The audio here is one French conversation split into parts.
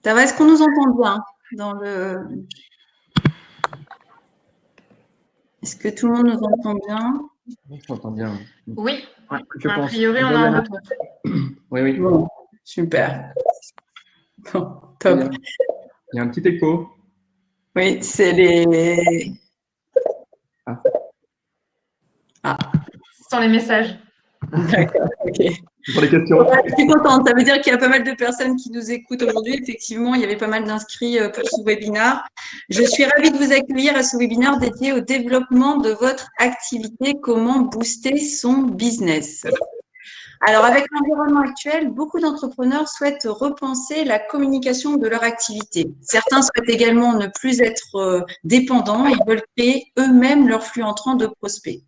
Ça va, est-ce qu'on nous entend bien dans le... Est-ce que tout le monde nous entend bien? Je m'entends bien. Oui, Ouais, je a pense. priori, on a un retour. Oui, oui. Bon, super. Bon, Il y top. a, il y a un petit écho. Oui, c'est les... Ah. Ah, Sans les messages. d'accord, ok. Pour les questions. Ouais, je suis contente. Ça veut dire qu'il y a pas mal de personnes qui nous écoutent aujourd'hui. Effectivement, il y avait pas mal d'inscrits pour ce webinaire. Je suis ravie de vous accueillir à ce webinaire dédié au développement de votre activité, comment booster son business. Alors, avec l'environnement actuel, beaucoup d'entrepreneurs souhaitent repenser la communication de leur activité. Certains souhaitent également ne plus être dépendants. Ils veulent créer eux-mêmes leur flux entrant de prospects.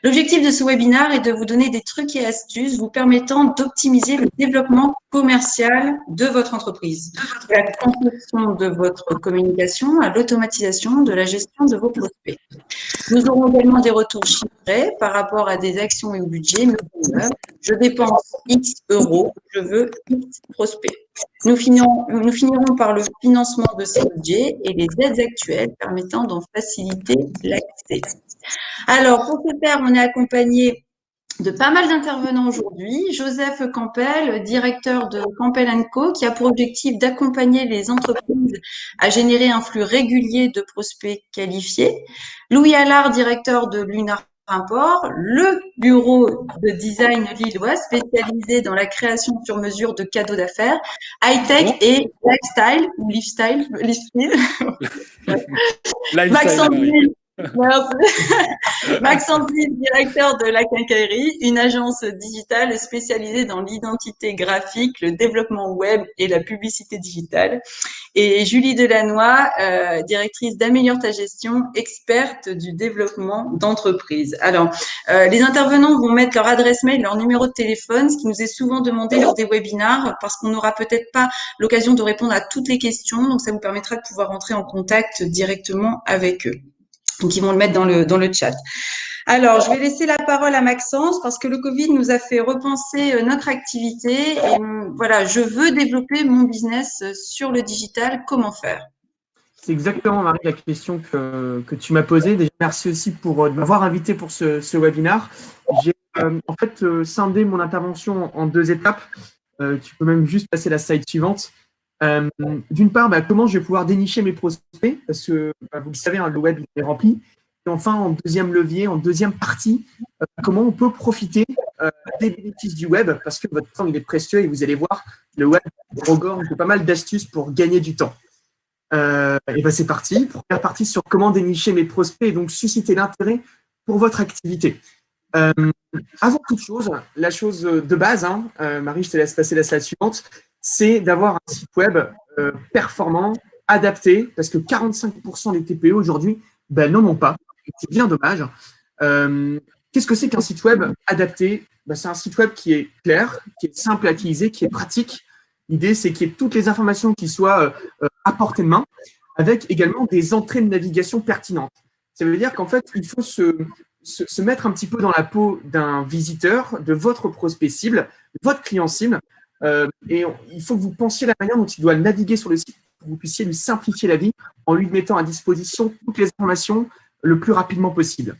L'objectif de ce webinaire est de vous donner des trucs et astuces vous permettant d'optimiser le développement commercial de votre entreprise, de la conception de votre communication à l'automatisation de la gestion de vos prospects. Nous aurons également des retours chiffrés par rapport à des actions et au budget mis en œuvre. Je dépense X euros, je veux X prospects. Nous finirons par le financement de ces budgets et les aides actuelles permettant d'en faciliter l'accès. Alors, pour ce faire, on est accompagné de pas mal d'intervenants aujourd'hui. Joseph Campbell, directeur de Campbell & Co, qui a pour objectif d'accompagner les entreprises à générer un flux régulier de prospects qualifiés. Louis Allard, directeur de Lunar Import, le bureau de design lillois spécialisé dans la création sur mesure de cadeaux d'affaires, high-tech et lifestyle, ou lifestyle. Lifestyle. Maxence Ville, directeur de La Quincaillerie, une agence digitale spécialisée dans l'identité graphique, le développement web et la publicité digitale. Et Julie Delannoy, directrice d'Améliore ta gestion, experte du développement d'entreprise. Alors, les intervenants vont mettre leur adresse mail, leur numéro de téléphone, ce qui nous est souvent demandé lors des webinars, parce qu'on n'aura peut-être pas l'occasion de répondre à toutes les questions. Donc, ça vous permettra de pouvoir entrer en contact directement avec eux. Donc, ils vont le mettre dans le chat. Alors, je vais laisser la parole à Maxence parce que le Covid nous a fait repenser notre activité. Et voilà, je veux développer mon business sur le digital. Comment faire? C'est exactement, Marie, la question que tu m'as posée. Déjà, merci aussi pour m'avoir invité pour ce webinaire. J'ai en fait scindé mon intervention en deux étapes. Tu peux même juste passer la slide suivante. D'une part, comment je vais pouvoir dénicher mes prospects, parce que vous le savez, le web il est rempli. Et enfin, en deuxième levier, en deuxième partie, comment on peut profiter des bénéfices du web, parce que votre temps il est précieux et vous allez voir, le web regorge de pas mal d'astuces pour gagner du temps. Et c'est parti. Première partie sur comment dénicher mes prospects et donc susciter l'intérêt pour votre activité. Avant toute chose, la chose de base, Marie, je te laisse passer la slide suivante, c'est d'avoir un site web performant, adapté, parce que 45% des TPE aujourd'hui n'en ont pas. C'est bien dommage. Qu'est-ce que c'est qu'un site web adapté? C'est un site web qui est clair, qui est simple à utiliser, qui est pratique. L'idée, c'est qu'il y ait toutes les informations qui soient à portée de main, avec également des entrées de navigation pertinentes. Ça veut dire qu'en fait, il faut se mettre un petit peu dans la peau d'un visiteur, de votre prospect cible, de votre client cible, et il faut que vous pensiez la manière dont il doit naviguer sur le site pour que vous puissiez lui simplifier la vie en lui mettant à disposition toutes les informations le plus rapidement possible.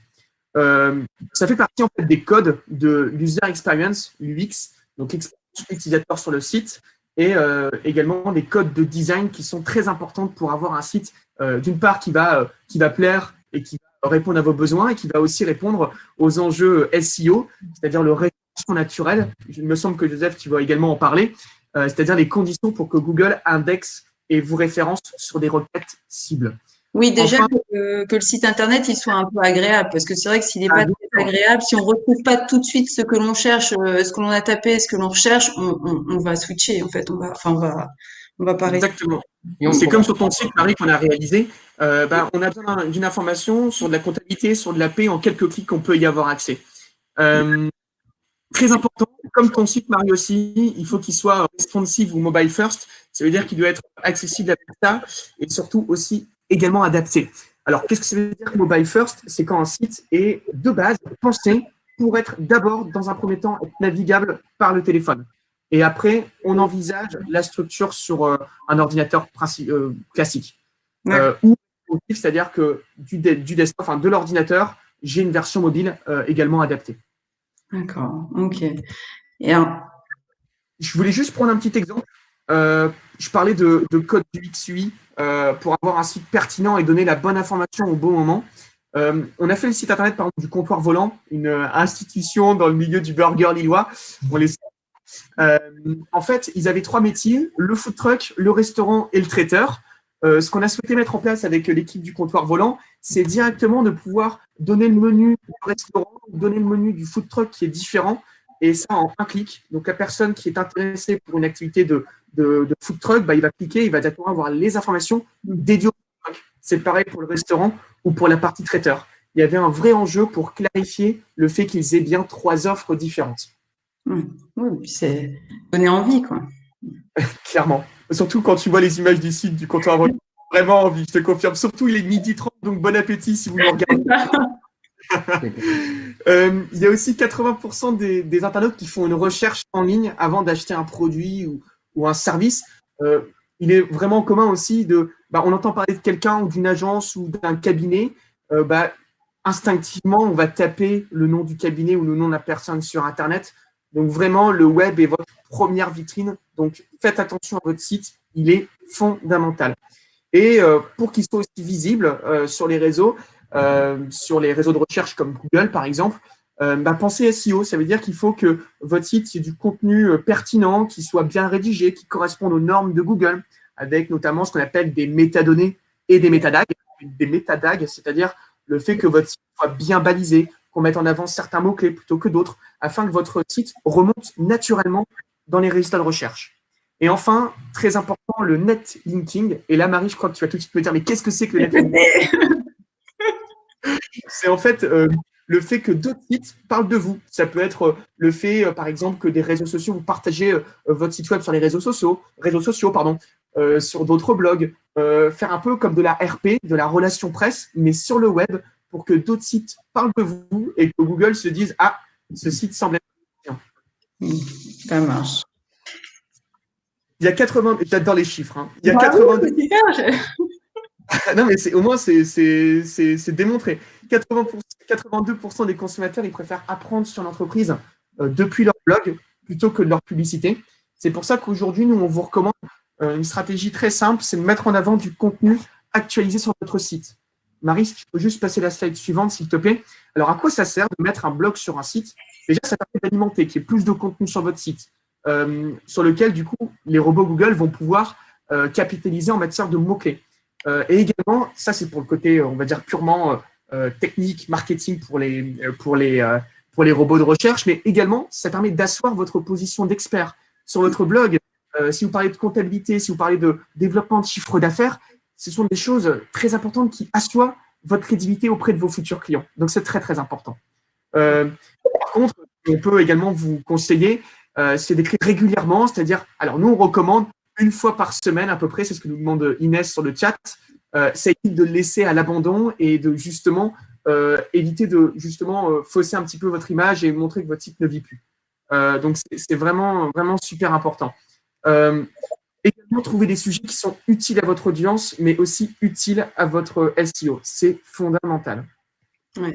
Ça fait partie en fait des codes de l'user experience, l'UX, donc l'expérience utilisateur sur le site, et également des codes de design qui sont très importants pour avoir un site, d'une part, qui va plaire et qui va répondre à vos besoins et qui va aussi répondre aux enjeux SEO, c'est-à-dire le référencement naturel. Il me semble que Joseph, tu vas également en parler, c'est-à-dire les conditions pour que Google indexe et vous référence sur des requêtes cibles. Oui, déjà enfin, que le site internet il soit un peu agréable, parce que c'est vrai que s'il n'est pas très agréable, si on ne retrouve pas tout de suite ce que l'on cherche, ce que l'on a tapé, ce que l'on recherche, on va switcher en fait, on va pas rester. Exactement. C'est comme sur ton site, Marie, qu'on a réalisé. On a besoin d'une information sur de la comptabilité, sur de la paie, en quelques clics, on peut y avoir accès. Très important, comme ton site, Marie aussi, il faut qu'il soit responsive ou mobile first. Ça veut dire qu'il doit être accessible avec ça et surtout aussi également adapté. Alors, qu'est-ce que ça veut dire mobile first? C'est quand un site est de base pensé pour être d'abord, dans un premier temps, navigable par le téléphone. Et après, on envisage la structure sur un ordinateur classique. Ou c'est-à-dire que du desktop, enfin de l'ordinateur, j'ai une version mobile également adaptée. D'accord, ok. Et alors, Je voulais juste prendre un petit exemple. Je parlais de code du XUI pour avoir un site pertinent et donner la bonne information au bon moment. On a fait le site internet par exemple, du Comptoir Volant, une institution dans le milieu du burger lillois. En fait, ils avaient 3 métiers, le food truck, le restaurant et le traiteur. Ce qu'on a souhaité mettre en place avec l'équipe du Comptoir Volant, c'est directement de pouvoir donner le menu du restaurant, donner le menu du food truck qui est différent, et ça en un clic. Donc, la personne qui est intéressée pour une activité de food truck, il va cliquer, il va directement avoir les informations dédiées au food truck. C'est pareil pour le restaurant ou pour la partie traiteur. Il y avait un vrai enjeu pour clarifier le fait qu'ils aient bien 3 offres différentes. oui, c'est donner envie, quoi. Clairement. Surtout quand tu vois les images du site du Comptoir Volant. Vraiment envie, je te confirme. Surtout, il est 12h30, donc bon appétit si vous le regardez. Il y a aussi 80% des internautes qui font une recherche en ligne avant d'acheter un produit ou un service. Il est vraiment commun aussi on entend parler de quelqu'un ou d'une agence ou d'un cabinet. Instinctivement, on va taper le nom du cabinet ou le nom de la personne sur Internet. Donc vraiment, le web est votre première vitrine. Donc faites attention à votre site, il est fondamental. Et pour qu'il soit aussi visible sur les réseaux de recherche comme Google par exemple, pensez SEO. Ça veut dire qu'il faut que votre site ait du contenu pertinent, qui soit bien rédigé, qui corresponde aux normes de Google, avec notamment ce qu'on appelle des métadonnées et des métadags. Des métadags, c'est-à-dire le fait que votre site soit bien balisé, qu'on mette en avant certains mots-clés plutôt que d'autres, afin que votre site remonte naturellement dans les résultats de recherche. Et enfin, très important, le netlinking. Et là, Marie, je crois que tu vas tout de suite me dire, mais qu'est-ce que c'est que le netlinking? C'est en fait le fait que d'autres sites parlent de vous. Ça peut être le fait, par exemple, que des réseaux sociaux, vous partagez votre site web sur les réseaux sociaux, sur d'autres blogs. Faire un peu comme de la RP, de la relation presse, mais sur le web, pour que d'autres sites parlent de vous et que Google se dise « Ah, ce site semble être bien ». Ça marche. Il y a 80, j'adore les chiffres, hein. Il y a 80. Non, mais au moins, c'est démontré. 82% des consommateurs, ils préfèrent apprendre sur l'entreprise depuis leur blog plutôt que de leur publicité. C'est pour ça qu'aujourd'hui, nous, on vous recommande une stratégie très simple, c'est de mettre en avant du contenu actualisé sur votre site. Marie, si tu peux juste passer la slide suivante, s'il te plaît. Alors, à quoi ça sert de mettre un blog sur un site? Déjà, ça permet d'alimenter, qu'il y ait plus de contenu sur votre site, sur lequel, du coup, les robots Google vont pouvoir capitaliser en matière de mots-clés. Et également, ça, c'est pour le côté, on va dire, purement technique, marketing pour les robots de recherche, mais également, ça permet d'asseoir votre position d'expert sur votre blog. Si vous parlez de comptabilité, si vous parlez de développement de chiffre d'affaires, ce sont des choses très importantes qui assoient votre crédibilité auprès de vos futurs clients. Donc, c'est très, très important. Par contre, on peut également vous conseiller, c'est d'écrire régulièrement, c'est-à-dire, alors nous, on recommande 1 fois par semaine à peu près, c'est ce que nous demande Inès sur le chat, ça évite de le laisser à l'abandon et de justement éviter de fausser un petit peu votre image et montrer que votre site ne vit plus. Donc, c'est vraiment, vraiment super important. Également, trouver des sujets qui sont utiles à votre audience, mais aussi utiles à votre SEO. C'est fondamental. Ouais,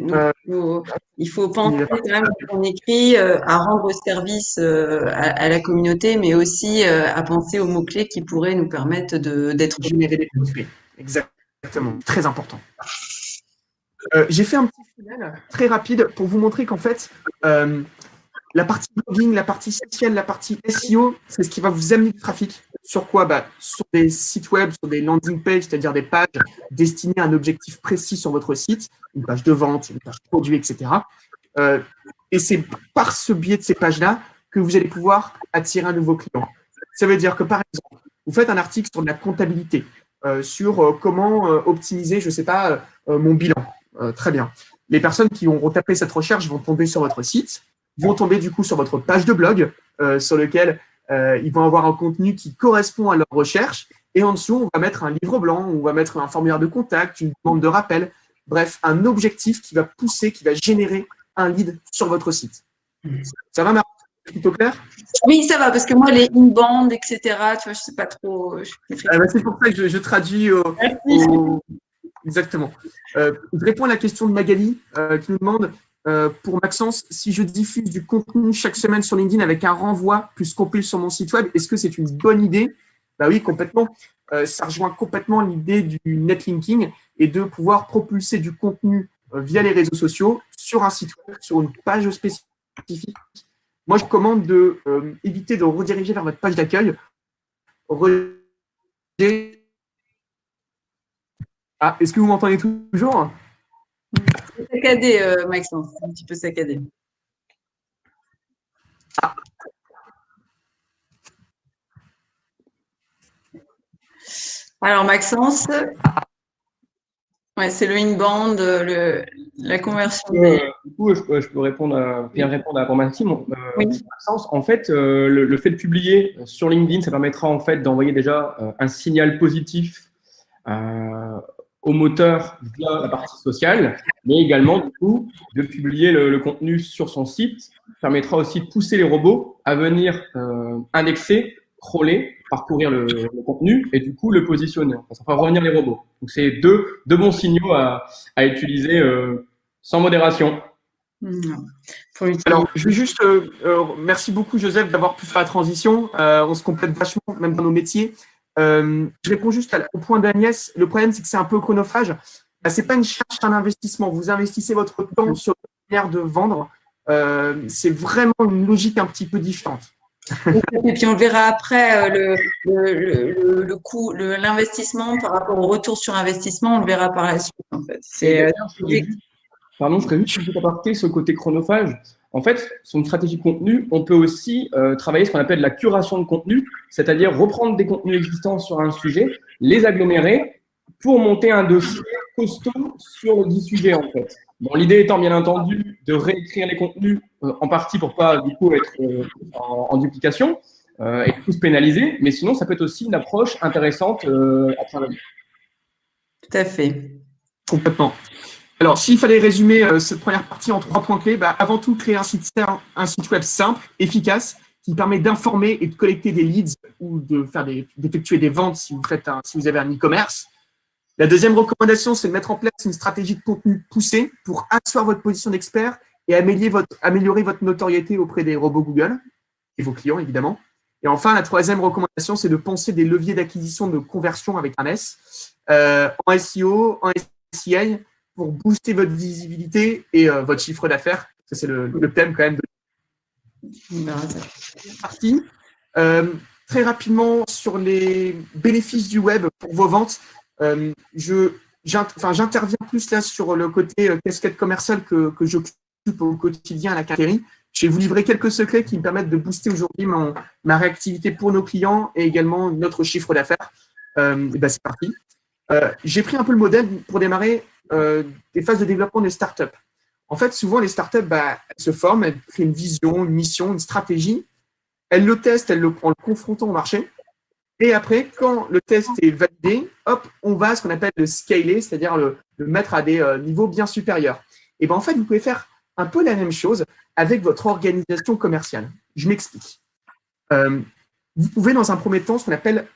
donc, il faut penser quand même quand on écrit à rendre service à la communauté, mais aussi à penser aux mots-clés qui pourraient nous permettre d'être… Générer des mots-clés. Exactement. Très important. J'ai fait un petit final très rapide pour vous montrer qu'en fait, la partie blogging, la partie sociale, la partie SEO, c'est ce qui va vous amener du trafic. Sur quoi? Sur des sites web, sur des landing pages, c'est-à-dire des pages destinées à un objectif précis sur votre site, une page de vente, une page produit, etc. Et c'est par ce biais de ces pages-là que vous allez pouvoir attirer un nouveau client. Ça veut dire que, par exemple, vous faites un article sur de la comptabilité, sur comment optimiser, je ne sais pas, mon bilan. Très bien. Les personnes qui ont retapé cette recherche vont tomber sur votre site, vont tomber du coup sur votre page de blog, sur lequel ils vont avoir un contenu qui correspond à leur recherche. Et en dessous, on va mettre un livre blanc, on va mettre un formulaire de contact, une demande de rappel. Bref, un objectif qui va pousser, qui va générer un lead sur votre site. Ça va, Marie? plutôt clair? Oui, ça va, parce que moi, les in-band, etc., tu vois, je sais pas trop. C'est pour ça que je traduis exactement. Je réponds à la question de Magali qui nous demande pour Maxence, si je diffuse du contenu chaque semaine sur LinkedIn avec un renvoi plus compile sur mon site web, est-ce que c'est une bonne idée? Bah oui, complètement. Ça rejoint complètement l'idée du netlinking et de pouvoir propulser du contenu via les réseaux sociaux sur un site web, sur une page spécifique. Moi, je recommande de éviter de rediriger vers votre page d'accueil. Ah, est-ce que vous m'entendez toujours? C'est saccadé, Maxence, un petit peu saccadé. Alors, Maxence, ouais, c'est le in-band, la conversion. Du coup, je peux bien répondre à Maxime. Oui. En fait, le fait de publier sur LinkedIn, ça permettra en fait d'envoyer déjà un signal positif au moteur via la partie sociale, mais également du coup de publier le contenu sur son site permettra aussi de pousser les robots à venir indexer, crawler, parcourir le contenu et du coup le positionner. Ça fera revenir les robots. Donc c'est deux bons signaux à utiliser sans modération. Alors, je vais juste, merci beaucoup Joseph d'avoir pu faire la transition. On se complète vachement, même dans nos métiers. Je réponds juste au point d'Agnès. Le problème, c'est que c'est un peu chronophage. C'est pas une charge, c'est un investissement. Vous investissez votre temps sur la manière de vendre. C'est vraiment une logique un petit peu différente. Et puis on le verra après, le coût, l'investissement par rapport au retour sur investissement, on le verra par la suite en fait. Pardon, je ferais juste une petite aparté sur le côté chronophage. En fait, sur une stratégie de contenu, on peut aussi travailler ce qu'on appelle la curation de contenu, c'est-à-dire reprendre des contenus existants sur un sujet, les agglomérer pour monter un dossier costaud sur le dit sujet en fait. Bon, l'idée étant bien entendu de réécrire les contenus en partie pour pas du coup être en duplication et du coup se pénaliser, mais sinon ça peut être aussi une approche intéressante à travailler. Tout à fait. Complètement. Alors, s'il fallait résumer cette première partie en 3 points clés, avant tout, créer un site web simple, efficace, qui permet d'informer et de collecter des leads ou d'effectuer des ventes si vous avez un e-commerce. La deuxième recommandation, c'est de mettre en place une stratégie de contenu poussée pour asseoir votre position d'expert et améliorer votre notoriété auprès des robots Google et vos clients, évidemment. Et enfin, la troisième recommandation, c'est de penser des leviers d'acquisition de conversion avec un S en SEO, en SEA, pour booster votre visibilité et votre chiffre d'affaires. Ça, c'est le thème quand même de partie. Très rapidement, sur les bénéfices du web pour vos ventes, j'interviens plus là sur le côté casquette commerciale que j'occupe au quotidien à la quincaillerie. Je vais vous livrer quelques secrets qui me permettent de booster aujourd'hui ma réactivité pour nos clients et également notre chiffre d'affaires. C'est parti. J'ai pris un peu le modèle pour démarrer des phases de développement des startups. En fait, souvent, les startups, elles se forment, elles créent une vision, une mission, une stratégie. Elles le testent, en le confrontant au marché. Et après, quand le test est validé, hop, on va à ce qu'on appelle le scaler, c'est-à-dire le mettre à des niveaux bien supérieurs. Et en fait, vous pouvez faire un peu la même chose avec votre organisation commerciale. Je m'explique. Vous pouvez, dans un premier temps, ce qu'on appelle…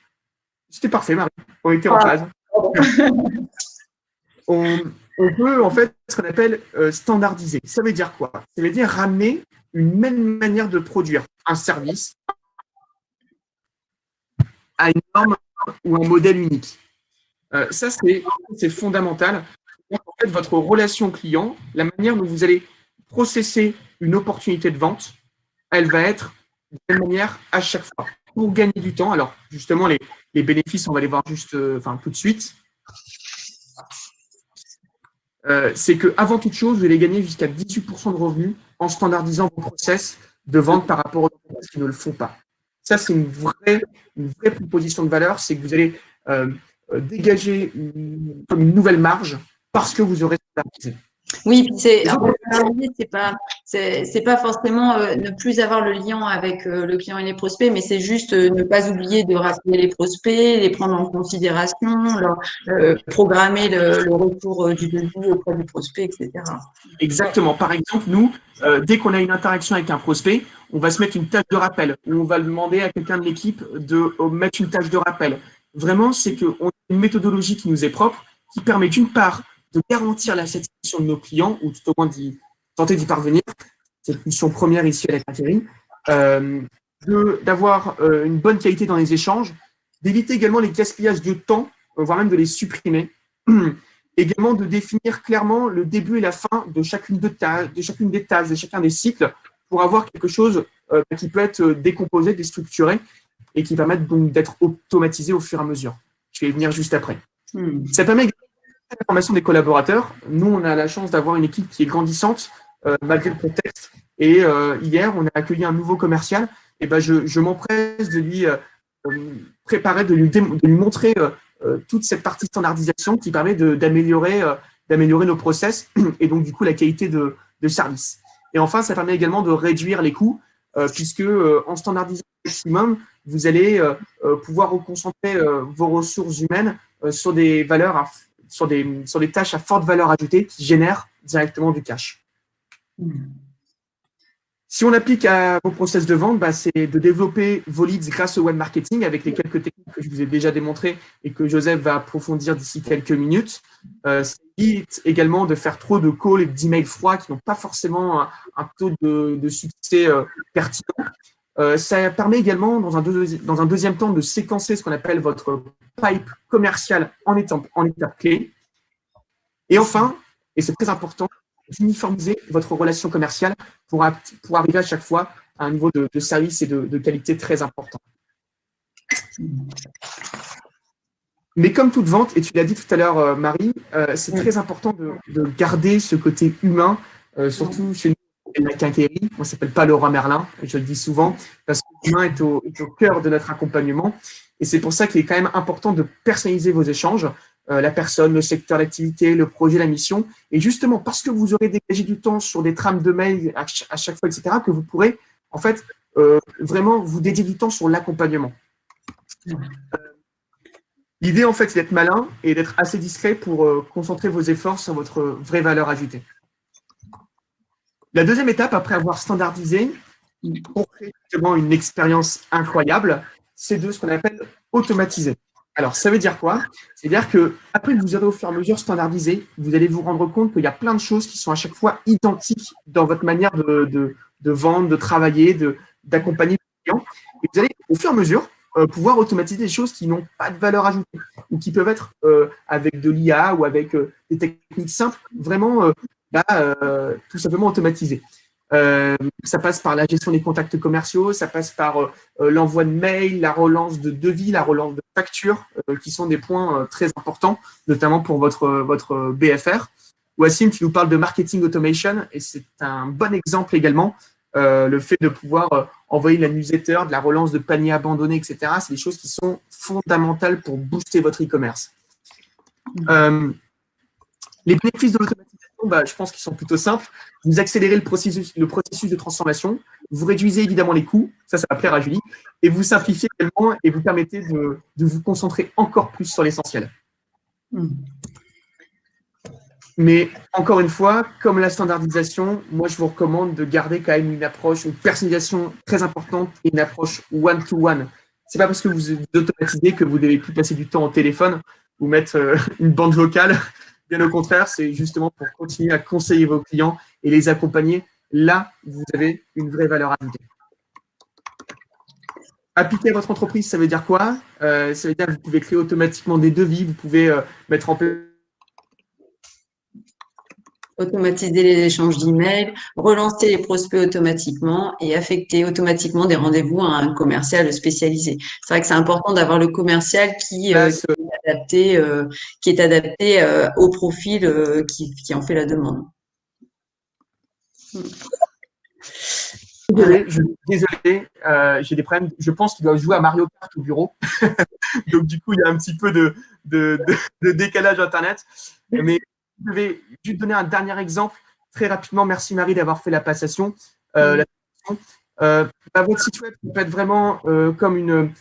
C'était parfait, Marie. On était en phase. On peut, en fait, ce qu'on appelle standardiser. Ça veut dire quoi? Ça veut dire ramener une même manière de produire un service à une norme ou un modèle unique. Ça, c'est fondamental. En fait, votre relation client, la manière dont vous allez processer une opportunité de vente, elle va être de la même manière à chaque fois. Pour gagner du temps, alors justement, les bénéfices, on va les voir juste tout de suite. C'est qu'avant toute chose, vous allez gagner jusqu'à 18% de revenus en standardisant vos process de vente par rapport aux entreprises qui ne le font pas. Ça, c'est une vraie proposition de valeur, c'est que vous allez dégager comme une nouvelle marge parce que vous aurez standardisé. Oui, c'est pas forcément ne plus avoir le lien avec le client et les prospects, mais c'est juste ne pas oublier de rappeler les prospects, les prendre en considération, programmer le retour du devis auprès du prospect, etc. Exactement. Par exemple, nous, dès qu'on a une interaction avec un prospect, on va se mettre une tâche de rappel, ou on va demander à quelqu'un de l'équipe de mettre une tâche de rappel. Vraiment, c'est qu'on a une méthodologie qui nous est propre, qui permet d'une part de garantir la satisfaction de nos clients, ou tout au moins tenter d'y parvenir. C'est la mission première ici avec Thierry. D'avoir une bonne qualité dans les échanges, d'éviter également les gaspillages de temps, voire même de les supprimer. Également de définir clairement le début et la fin de chacune des tâches, de chacun des cycles, pour avoir quelque chose qui peut être décomposé, déstructuré, et qui permet donc d'être automatisé au fur et à mesure. Je vais y venir juste après. Ça permet également la formation des collaborateurs. Nous, on a la chance d'avoir une équipe qui est grandissante, malgré le contexte. Et hier, on a accueilli un nouveau commercial. Et ben, je m'empresse de lui préparer, de lui montrer toute cette partie standardisation qui permet d'améliorer nos process et donc du coup la qualité de service. Et enfin, ça permet également de réduire les coûts puisque en standardisant au maximum, vous allez pouvoir reconcentrer vos ressources humaines sur des valeurs, sur des tâches à forte valeur ajoutée qui génèrent directement du cash. Si on applique à vos process de vente, c'est de développer vos leads grâce au web marketing avec les quelques techniques que je vous ai déjà démontrées et que Joseph va approfondir d'ici quelques minutes. Ça évite également de faire trop de calls et d'emails froids qui n'ont pas forcément un taux de succès pertinent. Ça permet également, dans un deuxième temps, de séquencer ce qu'on appelle votre pipe commercial en étapes clés. Et enfin, et c'est très important, d'uniformiser votre relation commerciale pour arriver à chaque fois à un niveau de service et de qualité très important. Mais comme toute vente, et tu l'as dit tout à l'heure, Marie, c'est très important de garder ce côté humain, surtout chez nous, la quincaillerie. On ne s'appelle pas Leroy Merlin, je le dis souvent, parce que l'humain est au cœur de notre accompagnement. Et c'est pour ça qu'il est quand même important de personnaliser vos échanges, la personne, le secteur d'activité, le projet, la mission. Et justement, parce que vous aurez dégagé du temps sur des trames de mails à chaque fois, etc., que vous pourrez en fait vraiment vous dédier du temps sur l'accompagnement. L'idée, en fait, c'est d'être malin et d'être assez discret pour concentrer vos efforts sur votre vraie valeur ajoutée. La deuxième étape, après avoir standardisé, pour créer justement une expérience incroyable, c'est de ce qu'on appelle automatiser. Alors, ça veut dire quoi? C'est-à-dire qu'après que vous aurez au fur et à mesure standardisé, vous allez vous rendre compte qu'il y a plein de choses qui sont à chaque fois identiques dans votre manière de vendre, de travailler, d'accompagner les clients. Et vous allez au fur et à mesure pouvoir automatiser des choses qui n'ont pas de valeur ajoutée ou qui peuvent être avec de l'IA ou avec des techniques simples, vraiment tout simplement automatisées. Ça passe par la gestion des contacts commerciaux, ça passe par l'envoi de mails, la relance de devis, la relance de factures, qui sont des points très importants, notamment pour votre BFR. Wassim, tu nous parles de marketing automation et c'est un bon exemple également. Le fait de pouvoir envoyer la newsletter, de la relance de paniers abandonnés, etc. C'est des choses qui sont fondamentales pour booster votre e-commerce. Les bénéfices de l'automatisation, je pense qu'ils sont plutôt simples. Vous accélérez le processus de transformation, vous réduisez évidemment les coûts, ça va plaire à Julie, et vous simplifiez également et vous permettez de vous concentrer encore plus sur l'essentiel. Mais encore une fois, comme la standardisation, moi je vous recommande de garder quand même une approche, une personnalisation très importante et une approche one-to-one. C'est pas parce que vous automatisez que vous devez plus passer du temps au téléphone ou mettre une bande vocale. Bien au contraire, c'est justement pour continuer à conseiller vos clients et les accompagner. Là, vous avez une vraie valeur ajoutée. Appliquer à votre entreprise, ça veut dire quoi? Ça veut dire que vous pouvez créer automatiquement des devis, vous pouvez mettre en place automatiser les échanges d'emails, relancer les prospects automatiquement et affecter automatiquement des rendez-vous à un commercial spécialisé. C'est vrai que c'est important d'avoir le commercial qui est adapté au profil qui en fait la demande. Désolé, j'ai des problèmes. Je pense qu'il doit jouer à Mario Kart au bureau. Donc, du coup, il y a un petit peu de décalage Internet. Mais je vais juste donner un dernier exemple très rapidement. Merci Marie d'avoir fait la passation. Votre site web peut être vraiment comme une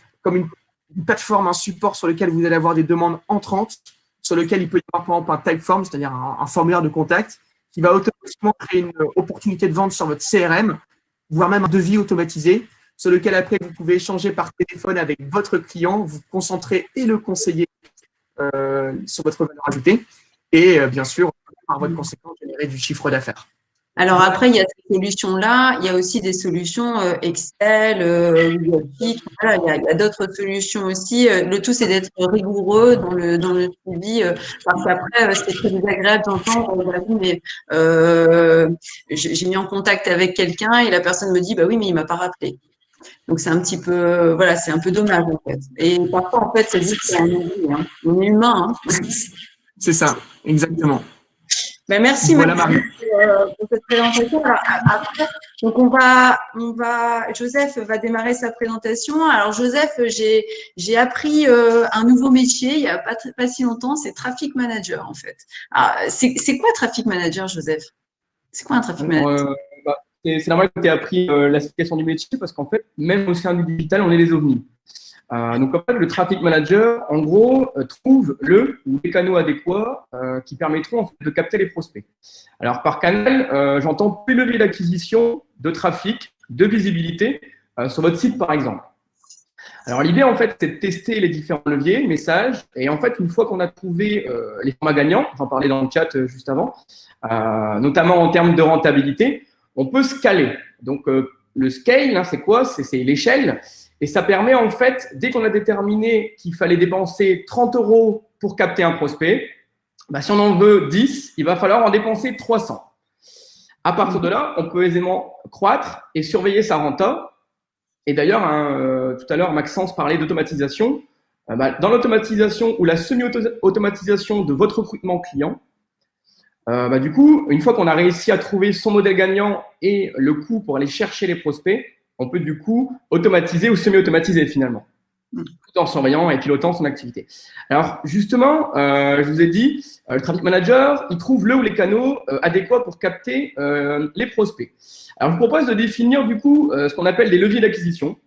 plateforme, un support sur lequel vous allez avoir des demandes entrantes, sur lequel il peut y avoir par exemple un typeform, c'est-à-dire un formulaire de contact, qui va automatiquement créer une opportunité de vente sur votre CRM voire même un devis automatisé sur lequel après vous pouvez échanger par téléphone avec votre client, vous concentrer et le conseiller sur votre valeur ajoutée et bien sûr, par votre conséquent, générer du chiffre d'affaires. Alors après, il y a ces solutions-là, il y a aussi des solutions Excel, Google, voilà, il y a d'autres solutions aussi. Le tout, c'est d'être rigoureux dans le suivi, parce qu'après, c'est très désagréable d'entendre, mais j'ai mis en contact avec quelqu'un et la personne me dit, bah oui, mais il m'a pas rappelé. Donc c'est un petit peu, voilà, c'est un peu dommage en fait. Et parfois, en fait, c'est juste qu'il y a un oubli, hein. On est humain, hein. C'est ça, exactement. Ben, merci Voilà, Marie, Marie. pour cette présentation. Alors, après, donc Joseph va démarrer sa présentation. Alors Joseph, j'ai appris un nouveau métier il y a pas si longtemps, c'est Traffic Manager en fait. C'est quoi Traffic Manager, Joseph? C'est quoi un Traffic Manager? C'est normal que tu aies appris l'explication du métier parce qu'en fait, même au sein du digital, on est des ovnis. Donc, en fait, le Traffic Manager, en gros, trouve le ou les canaux adéquats qui permettront en fait, de capter les prospects. Alors, par canal, j'entends tous les leviers d'acquisition, de trafic, de visibilité sur votre site, par exemple. Alors, l'idée, en fait, c'est de tester les différents leviers, messages. Et en fait, une fois qu'on a trouvé les formats gagnants, j'en parlais dans le chat juste avant, notamment en termes de rentabilité, on peut scaler. Donc, le scale, hein, c'est quoi? C'est l'échelle. Et ça permet, en fait, dès qu'on a déterminé qu'il fallait dépenser 30 € pour capter un prospect, bah, si on en veut 10, il va falloir en dépenser 300. À partir de là, on peut aisément croître et surveiller sa renta. Et d'ailleurs, hein, tout à l'heure, Maxence parlait d'automatisation. Dans l'automatisation ou la semi-automatisation de votre recrutement client, du coup, une fois qu'on a réussi à trouver son modèle gagnant et le coût pour aller chercher les prospects, on peut du coup automatiser ou semi-automatiser finalement, tout en surveillant et pilotant son activité. Alors justement, je vous ai dit, le Traffic Manager, il trouve le ou les canaux adéquats pour capter les prospects. Alors je vous propose de définir du coup ce qu'on appelle des leviers d'acquisition.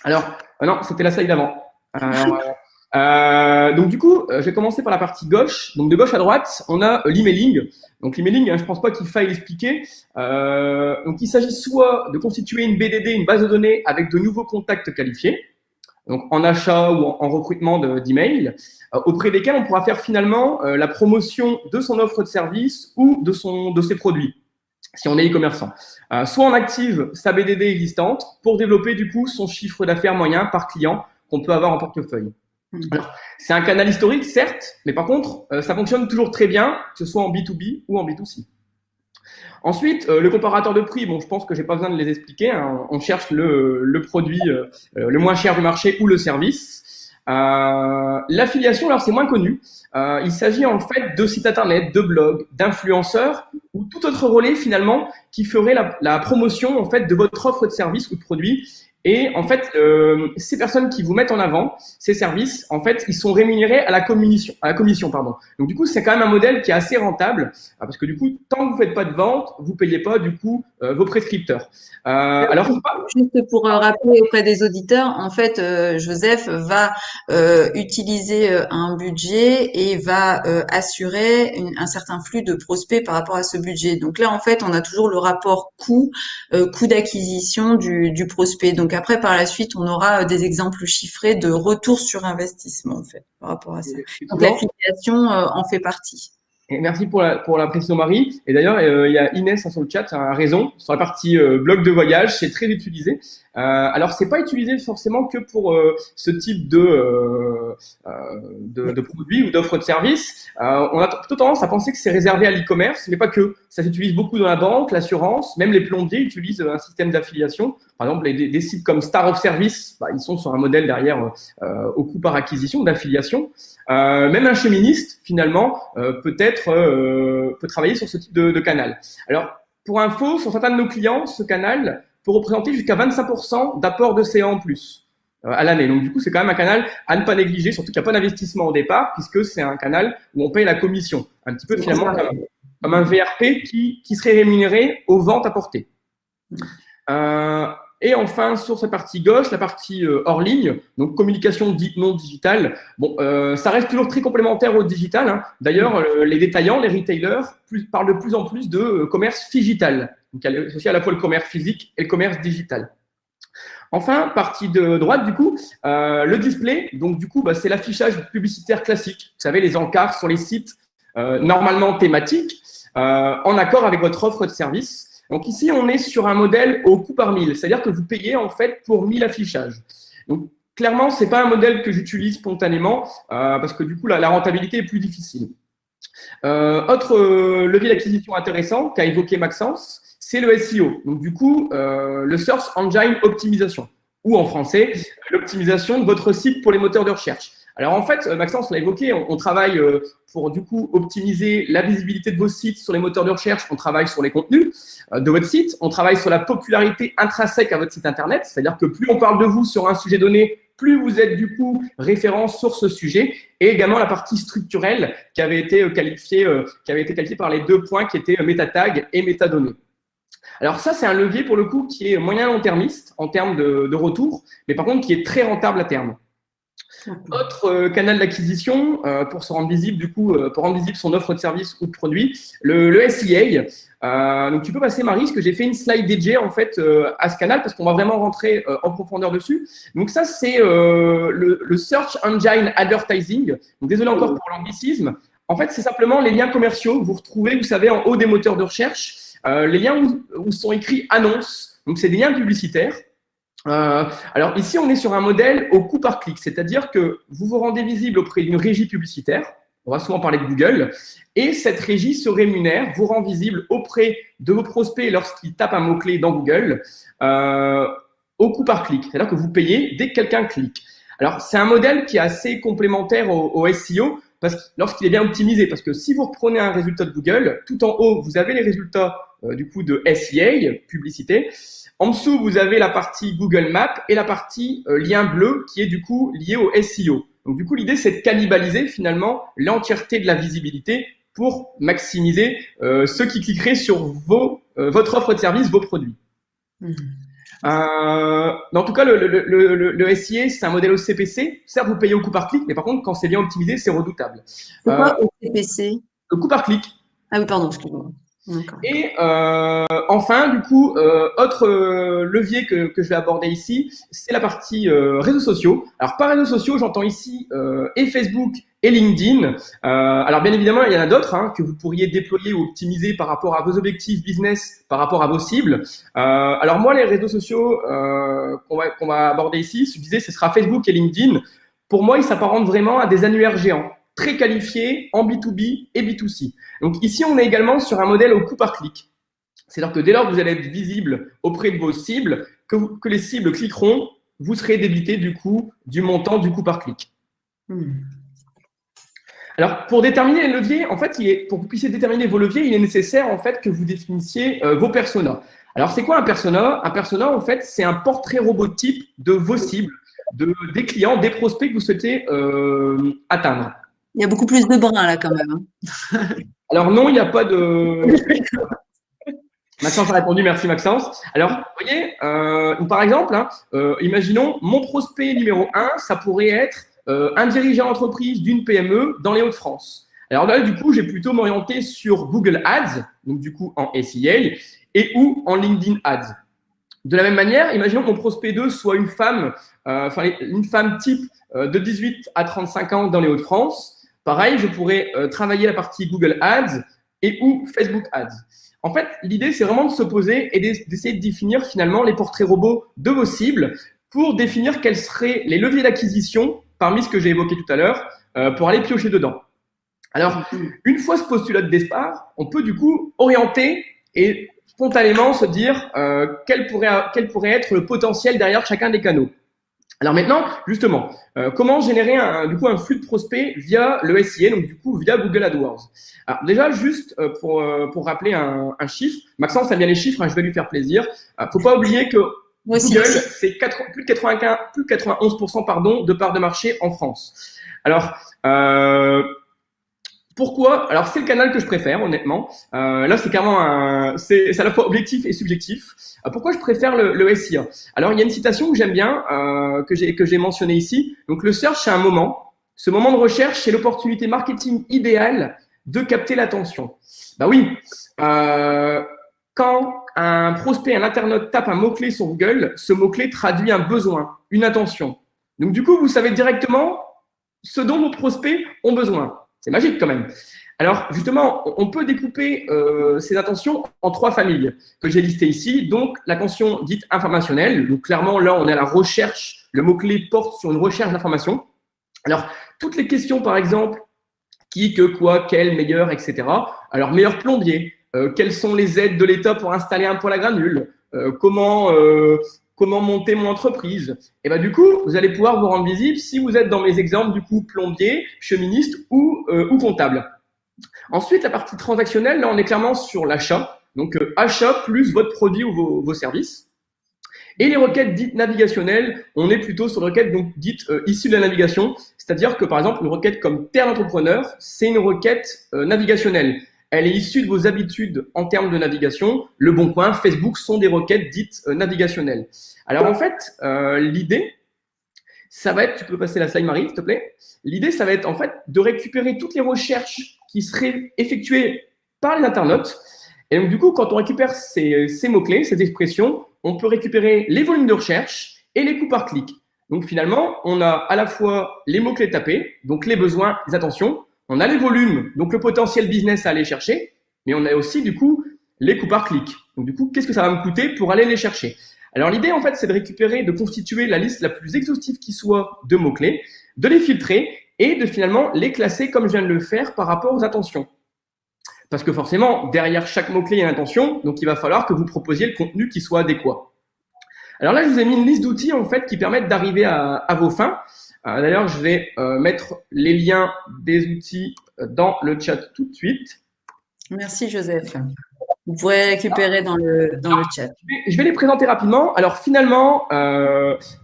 Alors, non, c'était la slide d'avant. Donc du coup, je vais commencer par la partie gauche. Donc de gauche à droite, on a l'emailing. Donc l'emailing, hein, je pense pas qu'il faille l'expliquer. Donc il s'agit soit de constituer une BDD, une base de données avec de nouveaux contacts qualifiés, donc en achat ou en recrutement d'email, auprès desquels on pourra faire finalement la promotion de son offre de service ou de ses produits, si on est e-commerçant. Soit on active sa BDD existante pour développer du coup son chiffre d'affaires moyen par client qu'on peut avoir en portefeuille. Alors, c'est un canal historique, certes, mais par contre, ça fonctionne toujours très bien, que ce soit en B2B ou en B2C. Ensuite, le comparateur de prix, bon, je pense que j'ai pas besoin de les expliquer, hein. On cherche le produit le moins cher du marché ou le service. L'affiliation, alors c'est moins connu. Il s'agit en fait de sites internet, de blogs, d'influenceurs ou tout autre relais finalement qui ferait la promotion en fait de votre offre de service ou de produit. Et en fait, ces personnes qui vous mettent en avant ces services, en fait, ils sont rémunérés à la commission, pardon. Donc du coup, c'est quand même un modèle qui est assez rentable parce que du coup, tant que vous faites pas de vente, vous payez pas du coup vos prescripteurs. Alors juste pour rappeler auprès des auditeurs, en fait, Joseph va utiliser un budget et va assurer un certain flux de prospects par rapport à ce budget. Donc là, en fait, on a toujours le rapport coût d'acquisition du prospect. Donc après, par la suite, on aura des exemples chiffrés de retour sur investissement, en fait, par rapport à ça. Donc l'affiliation en fait partie. Et merci pour la précision, Marie. Et d'ailleurs, il y a Inès sur le chat, a raison. Sur la partie blog de voyage, c'est très utilisé. Alors, c'est pas utilisé forcément que pour ce type de produits ou d'offres de services. On a plutôt tendance à penser que c'est réservé à l'e-commerce, mais pas que. Ça s'utilise beaucoup dans la banque, l'assurance, même les plombiers utilisent un système d'affiliation. Par exemple, des sites comme Star of Service, ils sont sur un modèle derrière au coût par acquisition d'affiliation. Même un cheministe, finalement, peut travailler sur ce type de canal. Alors, pour info, sur certains de nos clients, ce canal peut représenter jusqu'à 25% d'apport de CA en plus à l'année. Donc, du coup, c'est quand même un canal à ne pas négliger, surtout qu'il n'y a pas d'investissement au départ, puisque c'est un canal où on paye la commission. Un petit peu, finalement, comme un VRP qui serait rémunéré aux ventes apportées. Et enfin, sur cette partie gauche, la partie hors ligne, donc communication dite non digitale. Bon, ça reste toujours très complémentaire au digital, hein. D'ailleurs, les détaillants, les retailers parlent de plus en plus de commerce phygital. Donc, il y a associé à la fois le commerce physique et le commerce digital. Enfin, partie de droite, du coup, le display. Donc, du coup, c'est l'affichage publicitaire classique. Vous savez, les encarts sur les sites normalement thématiques, en accord avec votre offre de service. Donc, ici, on est sur un modèle au coût par 1000. C'est-à-dire que vous payez, en fait, pour 1000 affichages. Donc, clairement, ce n'est pas un modèle que j'utilise spontanément parce que, du coup, la rentabilité est plus difficile. Autre levier d'acquisition intéressant qu'a évoqué Maxence, c'est le SEO. Donc, du coup, le Search Engine Optimization, ou en français, l'optimisation de votre site pour les moteurs de recherche. Alors, en fait, Maxence l'a évoqué, on travaille pour, du coup, optimiser la visibilité de vos sites sur les moteurs de recherche. On travaille sur les contenus de votre site. On travaille sur la popularité intrinsèque à votre site Internet. C'est-à-dire que plus on parle de vous sur un sujet donné, plus vous êtes, du coup, référence sur ce sujet. Et également la partie structurelle qui avait été qualifiée par les 2 points qui étaient métatag et métadonnées. Alors ça, c'est un levier pour le coup qui est moyen long-termiste en termes de retour, mais par contre qui est très rentable à terme. Autre canal d'acquisition pour se rendre visible, du coup, pour rendre visible son offre de service ou de produit, le SEA. Donc tu peux passer, Marie, parce que j'ai fait une slide dédiée en fait à ce canal parce qu'on va vraiment rentrer en profondeur dessus. Donc ça, c'est le Search Engine Advertising. Donc désolé encore pour l'anglicisme. En fait, c'est simplement les liens commerciaux que vous retrouvez, vous savez, en haut des moteurs de recherche. Les liens où sont écrits annonces, donc c'est des liens publicitaires. Alors ici, on est sur un modèle au coût par clic, c'est-à-dire que vous vous rendez visible auprès d'une régie publicitaire, on va souvent parler de Google, et cette régie se rémunère, vous rend visible auprès de vos prospects lorsqu'ils tapent un mot-clé dans Google, au coût par clic, c'est-à-dire que vous payez dès que quelqu'un clique. Alors c'est un modèle qui est assez complémentaire au SEO, parce que lorsqu'il est bien optimisé, parce que si vous reprenez un résultat de Google, tout en haut, vous avez les résultats du coup de SEA, publicité. En dessous, vous avez la partie Google Maps et la partie lien bleu qui est du coup lié au SEO. Donc du coup, l'idée, c'est de cannibaliser finalement l'entièreté de la visibilité pour maximiser ceux qui cliqueraient sur votre offre de service, vos produits. En tout cas, le SEA, c'est un modèle OCPC. Certes, vous payez au coût par clic, mais par contre, quand c'est bien optimisé, c'est redoutable. C'est quoi OCPC? Le coût par clic. Ah oui, pardon, excuse-moi. Et enfin, du coup, autre levier que je vais aborder ici, c'est la partie réseaux sociaux. Alors, par réseaux sociaux, j'entends ici et Facebook et LinkedIn. Alors, bien évidemment, il y en a d'autres que vous pourriez déployer ou optimiser par rapport à vos objectifs business, par rapport à vos cibles. Alors, moi, les réseaux sociaux qu'on va aborder ici, je disais, ce sera Facebook et LinkedIn. Pour moi, ils s'apparentent vraiment à des annuaires géants, très qualifiés en B2B et B2C. Donc ici, on est également sur un modèle au coût par clic. C'est-à-dire que dès lors que vous allez être visible auprès de vos cibles, que les cibles cliqueront, vous serez débité du coup du montant du coût par clic. Alors, pour déterminer les leviers, en fait, pour que vous puissiez déterminer vos leviers, il est nécessaire en fait que vous définissiez vos personas. Alors, c'est quoi un persona? Un persona, en fait, c'est un portrait robotype de vos cibles, des clients, des prospects que vous souhaitez atteindre. Il y a beaucoup plus de brins là quand même. Alors non, il n'y a pas de… Maxence a répondu, merci Maxence. Alors, vous voyez, par exemple, imaginons mon prospect numéro 1, ça pourrait être un dirigeant d'entreprise d'une PME dans les Hauts-de-France. Alors là, du coup, j'ai plutôt m'orienter sur Google Ads, donc du coup en SEA, et ou en LinkedIn Ads. De la même manière, imaginons que mon prospect 2 soit une femme type de 18 à 35 ans dans les Hauts-de-France. Pareil, je pourrais travailler la partie Google Ads et ou Facebook Ads. En fait, l'idée, c'est vraiment de se poser et d'essayer de définir finalement les portraits robots de vos cibles pour définir quels seraient les leviers d'acquisition parmi ce que j'ai évoqué tout à l'heure pour aller piocher dedans. Alors, une fois ce postulat de départ, on peut du coup orienter et spontanément se dire quel pourrait être le potentiel derrière chacun des canaux. Alors maintenant, justement, comment générer un flux de prospects via le SEA, donc du coup via Google AdWords. Alors déjà, juste pour rappeler un chiffre, Maxence aime bien les chiffres, je vais lui faire plaisir. Faut pas oublier que Google, c'est plus de 91% de part de marché en France. Alors, pourquoi? Alors, c'est le canal que je préfère, honnêtement. Là, c'est carrément c'est à la fois objectif et subjectif. Pourquoi je préfère le SEA? Alors, il y a une citation que j'aime bien, que j'ai mentionnée ici. Donc, le search, c'est un moment. Ce moment de recherche, c'est l'opportunité marketing idéale de capter l'attention. Bah oui. quand un prospect, un internaute tape un mot-clé sur Google, ce mot-clé traduit un besoin, une intention. Donc, du coup, vous savez directement ce dont vos prospects ont besoin. C'est magique quand même. Alors, justement, on peut découper ces intentions en 3 familles que j'ai listées ici. Donc, l'attention dite informationnelle. Donc, clairement, là, on est à la recherche. Le mot-clé porte sur une recherche d'information. Alors, toutes les questions, par exemple, qui, que, quoi, quel, meilleur, etc. Alors, meilleur plombier, quelles sont les aides de l'État pour installer un poêle à granules, comment monter mon entreprise. Et ben du coup, vous allez pouvoir vous rendre visible si vous êtes dans mes exemples, du coup, plombier, cheministe ou comptable. Ensuite, la partie transactionnelle, là, on est clairement sur l'achat. Donc, achat plus votre produit ou vos services. Et les requêtes dites navigationnelles, on est plutôt sur les requêtes donc, dites issues de la navigation. C'est-à-dire que, par exemple, une requête comme Terre d'entrepreneur, c'est une requête navigationnelle. Elle est issue de vos habitudes en termes de navigation. Le Bon Coin, Facebook sont des requêtes dites navigationnelles. Alors, en fait, l'idée, ça va être, tu peux passer la slide Marie, s'il te plaît. L'idée, ça va être en fait de récupérer toutes les recherches qui seraient effectuées par les internautes. Et donc, du coup, quand on récupère ces mots-clés, ces expressions, on peut récupérer les volumes de recherche et les coûts par clic. Donc, finalement, on a à la fois les mots-clés tapés, donc les besoins, les attentions. On a les volumes, donc le potentiel business à aller chercher. Mais on a aussi, du coup, les coûts par clic. Donc, du coup, qu'est-ce que ça va me coûter pour aller les chercher? Alors, l'idée, en fait, c'est de récupérer, de constituer la liste la plus exhaustive qui soit de mots-clés, de les filtrer et de finalement les classer comme je viens de le faire par rapport aux intentions. Parce que forcément, derrière chaque mot-clé, il y a une intention, donc il va falloir que vous proposiez le contenu qui soit adéquat. Alors là, je vous ai mis une liste d'outils en fait qui permettent d'arriver à vos fins. D'ailleurs, je vais mettre les liens des outils dans le chat tout de suite. Merci Joseph. Vous pourrez récupérer dans le chat. Je vais les présenter rapidement. Alors finalement,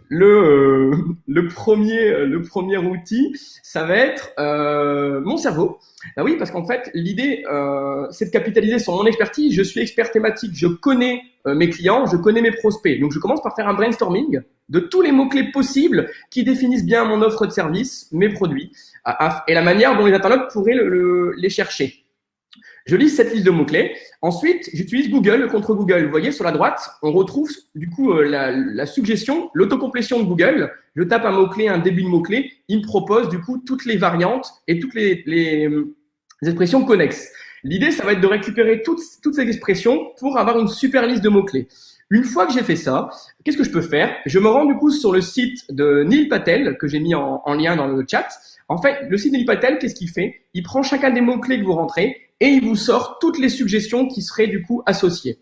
le premier outil, ça va être mon cerveau. Ah oui, parce qu'en fait, l'idée, c'est de capitaliser sur mon expertise. Je suis expert thématique, je connais mes clients, je connais mes prospects. Donc, je commence par faire un brainstorming de tous les mots-clés possibles qui définissent bien mon offre de service, mes produits, et la manière dont les internautes pourraient les chercher. Je lis cette liste de mots-clés. Ensuite, j'utilise Google contre Google. Vous voyez, sur la droite, on retrouve du coup la suggestion, l'autocomplétion de Google. Je tape un mot-clé, un début de mot-clé. Il me propose du coup toutes les variantes et toutes les expressions connexes. L'idée, ça va être de récupérer toutes ces expressions pour avoir une super liste de mots-clés. Une fois que j'ai fait ça, qu'est-ce que je peux faire? Je me rends du coup sur le site de Neil Patel, que j'ai mis en lien dans le chat. En fait, le site de Neil Patel, qu'est-ce qu'il fait? Il prend chacun des mots-clés que vous rentrez et il vous sort toutes les suggestions qui seraient du coup associées.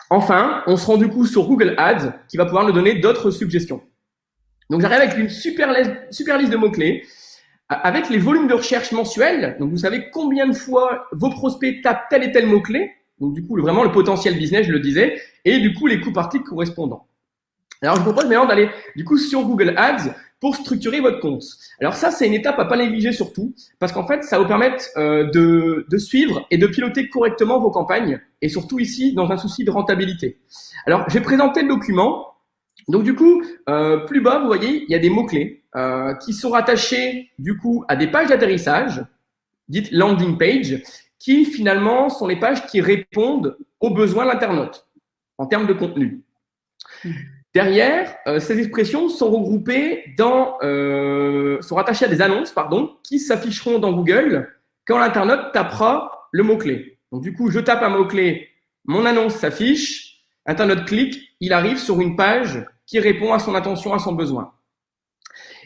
Enfin, on se rend du coup sur Google Ads qui va pouvoir nous donner d'autres suggestions. Donc, j'arrive avec une super liste de mots-clés avec les volumes de recherche mensuels. Donc, vous savez combien de fois vos prospects tapent tel et tel mot-clé. Donc, du coup, vraiment le potentiel business, je le disais, et du coup, les coûts par clic correspondants. Alors, je vous propose maintenant d'aller du coup sur Google Ads pour structurer votre compte. Alors ça, c'est une étape à pas négliger surtout, parce qu'en fait, ça va vous permettre de suivre et de piloter correctement vos campagnes, et surtout ici, dans un souci de rentabilité. Alors, j'ai présenté le document. Donc du coup, plus bas, vous voyez, il y a des mots-clés qui sont rattachés du coup à des pages d'atterrissage, dites landing page, qui finalement sont les pages qui répondent aux besoins de l'internaute en termes de contenu. Derrière, ces expressions sont regroupées sont rattachées à des annonces, qui s'afficheront dans Google quand l'internaute tapera le mot-clé. Donc, du coup, je tape un mot-clé, mon annonce s'affiche, l'internaute clique, il arrive sur une page qui répond à son intention, à son besoin.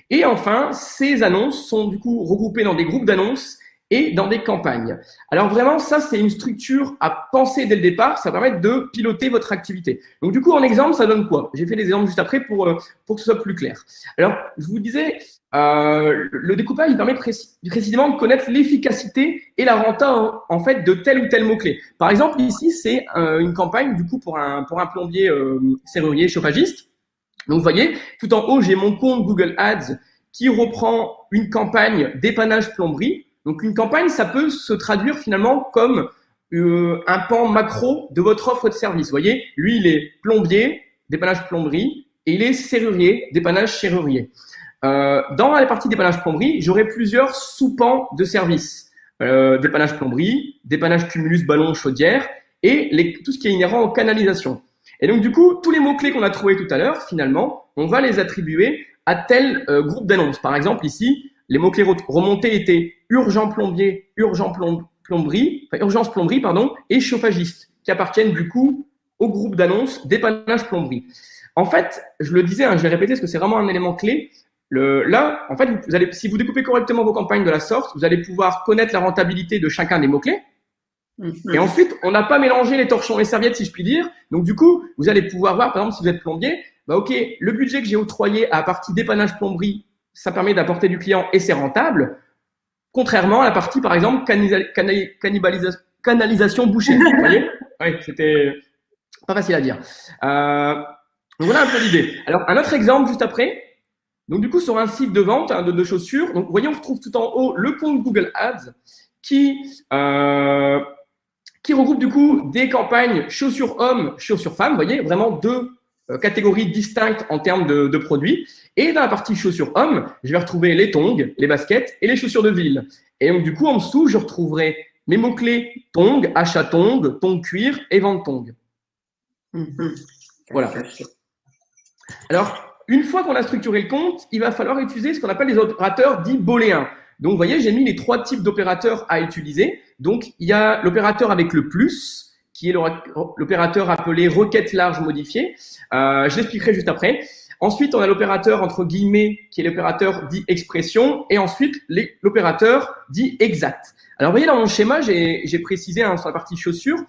Et enfin, ces annonces sont du coup regroupées dans des groupes d'annonces et dans des campagnes. Alors vraiment, ça, c'est une structure à penser dès le départ. Ça va permettre de piloter votre activité. Donc du coup, en exemple, ça donne quoi? J'ai fait des exemples juste après pour que ce soit plus clair. Alors, je vous disais, le découpage, il permet précisément de connaître l'efficacité et la renta en fait de tel ou tel mot-clé. Par exemple, ici, c'est une campagne du coup pour un plombier serrurier chauffagiste. Donc vous voyez, tout en haut, j'ai mon compte Google Ads qui reprend une campagne dépannage plomberie. Donc, une campagne, ça peut se traduire finalement comme un pan macro de votre offre de service. Vous voyez, lui, il est plombier, dépannage plomberie, et il est serrurier, dépannage serrurier. Dans la partie dépannage plomberie, j'aurai plusieurs sous-pans de services. Dépannage plomberie, dépannage cumulus ballon chaudière, et tout ce qui est inhérent aux canalisations. Et donc, du coup, tous les mots-clés qu'on a trouvés tout à l'heure, finalement, on va les attribuer à tel groupe d'annonces. Par exemple, ici, les mots-clés remontés étaient urgent plombier, urgence plomberie, et chauffagiste, qui appartiennent du coup au groupe d'annonces dépannage plomberie. En fait, je le disais, je vais répéter parce que c'est vraiment un élément clé. Là, en fait, si vous découpez correctement vos campagnes de la sorte, vous allez pouvoir connaître la rentabilité de chacun des mots-clés. Et ensuite, on n'a pas mélangé les torchons et serviettes, si je puis dire. Donc, du coup, vous allez pouvoir voir, par exemple, si vous êtes plombier, OK, le budget que j'ai octroyé à la partie dépannage plomberie, ça permet d'apporter du client et c'est rentable. Contrairement à la partie, par exemple, canalisation bouchée. Vous voyez? Oui, c'était pas facile à dire. Donc, voilà un peu l'idée. Alors, un autre exemple juste après. Donc, du coup, sur un site de vente de chaussures, donc, vous voyez, on retrouve tout en haut le compte Google Ads qui regroupe du coup des campagnes chaussures hommes, chaussures femmes. Vous voyez, vraiment deux catégories distinctes en termes de produits. Et dans la partie chaussures hommes, je vais retrouver les tongs, les baskets et les chaussures de ville. Et donc, du coup, en dessous, je retrouverai mes mots-clés tongs, achat tongs, tongs cuir et vente tongs. Voilà. Alors, une fois qu'on a structuré le compte, il va falloir utiliser ce qu'on appelle les opérateurs dits booléens. Donc, vous voyez, j'ai mis les 3 types d'opérateurs à utiliser. Donc, il y a l'opérateur avec le plus, qui est l'opérateur appelé requête large modifiée. Je l'expliquerai juste après. Ensuite, on a l'opérateur entre guillemets, qui est l'opérateur dit expression. Et ensuite, l'opérateur dit exact. Alors, vous voyez, dans mon schéma, j'ai précisé sur la partie chaussures.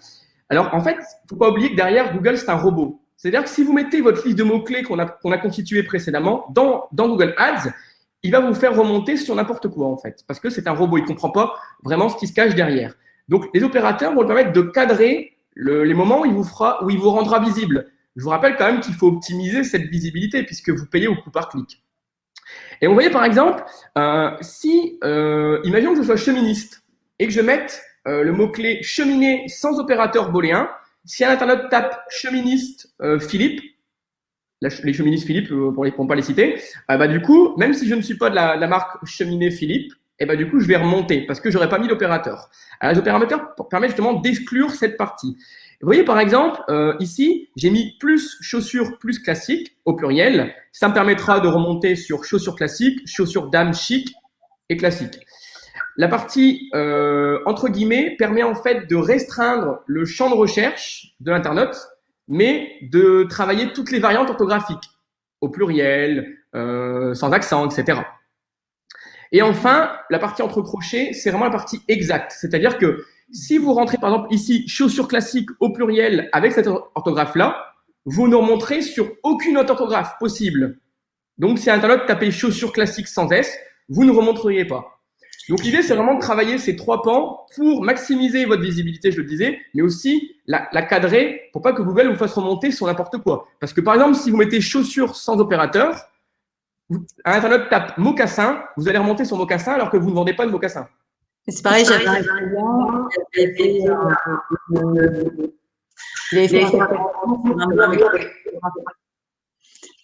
Alors, en fait, faut pas oublier que derrière, Google, c'est un robot. C'est-à-dire que si vous mettez votre liste de mots-clés qu'on a constituée précédemment dans Google Ads, il va vous faire remonter sur n'importe quoi, en fait, parce que c'est un robot, il ne comprend pas vraiment ce qui se cache derrière. Donc, les opérateurs vont lui permettre de cadrer les moments où il vous rendra visible. Je vous rappelle quand même qu'il faut optimiser cette visibilité puisque vous payez au coût par clic. Et vous voyez, par exemple, imaginons que je sois cheministe et que je mette le mot-clé cheminée sans opérateur booléen. Si un internaute tape cheministe Philippe, les cheministes Philippe, pour ne pas les citer, du coup, même si je ne suis pas de la marque cheminée Philippe, du coup, je vais remonter parce que j'aurais pas mis l'opérateur. Alors, les opérateurs permettent justement d'exclure cette partie. Vous voyez, par exemple, ici, j'ai mis plus chaussures plus classiques au pluriel. Ça me permettra de remonter sur chaussures classiques, chaussures dames chic et classiques. La partie entre guillemets permet en fait de restreindre le champ de recherche de l'internaute, mais de travailler toutes les variantes orthographiques au pluriel, sans accent, etc. Et enfin, la partie entre crochets, c'est vraiment la partie exacte. C'est-à-dire que si vous rentrez par exemple ici chaussures classiques au pluriel avec cette orthographe-là, vous ne remonterez sur aucune autre orthographe possible. Donc si un internaute tapait chaussures classiques sans S, vous ne remonteriez pas. Donc, l'idée, c'est vraiment de travailler ces 3 pans pour maximiser votre visibilité, je le disais, mais aussi la cadrer pour pas que Google vous fasse remonter sur n'importe quoi. Parce que, par exemple, si vous mettez chaussures sans opérateur, un internaute tape mocassin, vous allez remonter sur mocassin alors que vous ne vendez pas de mocassin. C'est pareil, j'avais un client qui avait fait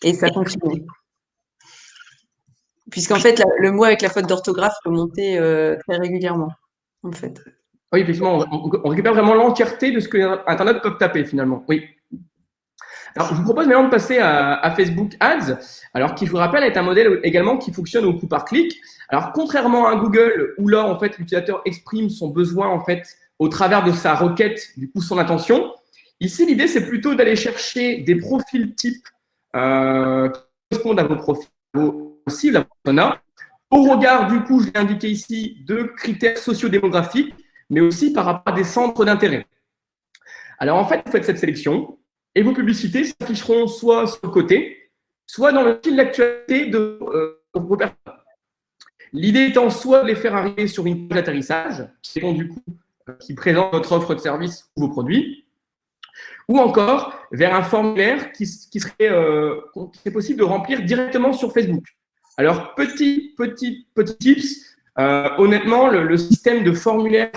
et ça fonctionnait. Puisqu'en fait, le mot avec la faute d'orthographe peut monter très régulièrement, en fait. Oui, effectivement, on récupère vraiment l'entièreté de ce que Internet peut taper, finalement. Oui. Alors, je vous propose maintenant de passer à Facebook Ads, alors qui, je vous rappelle, est un modèle également qui fonctionne au coût par clic. Alors, contrairement à Google, où là, en fait, l'utilisateur exprime son besoin, en fait, au travers de sa requête, du coup, son intention. Ici, l'idée, c'est plutôt d'aller chercher des profils types qui correspondent à vos profils, cible, la persona, au regard, du coup, je l'ai indiqué ici, de critères sociodémographiques, mais aussi par rapport à des centres d'intérêt. Alors, en fait, vous faites cette sélection et vos publicités s'afficheront soit sur le côté, soit dans le fil d'actualité de vos personnes. L'idée étant soit de les faire arriver sur une page d'atterrissage, qui présente votre offre de service ou vos produits, ou encore vers un formulaire qui serait possible de remplir directement sur Facebook. Alors, petit tips, honnêtement, le système de formulaire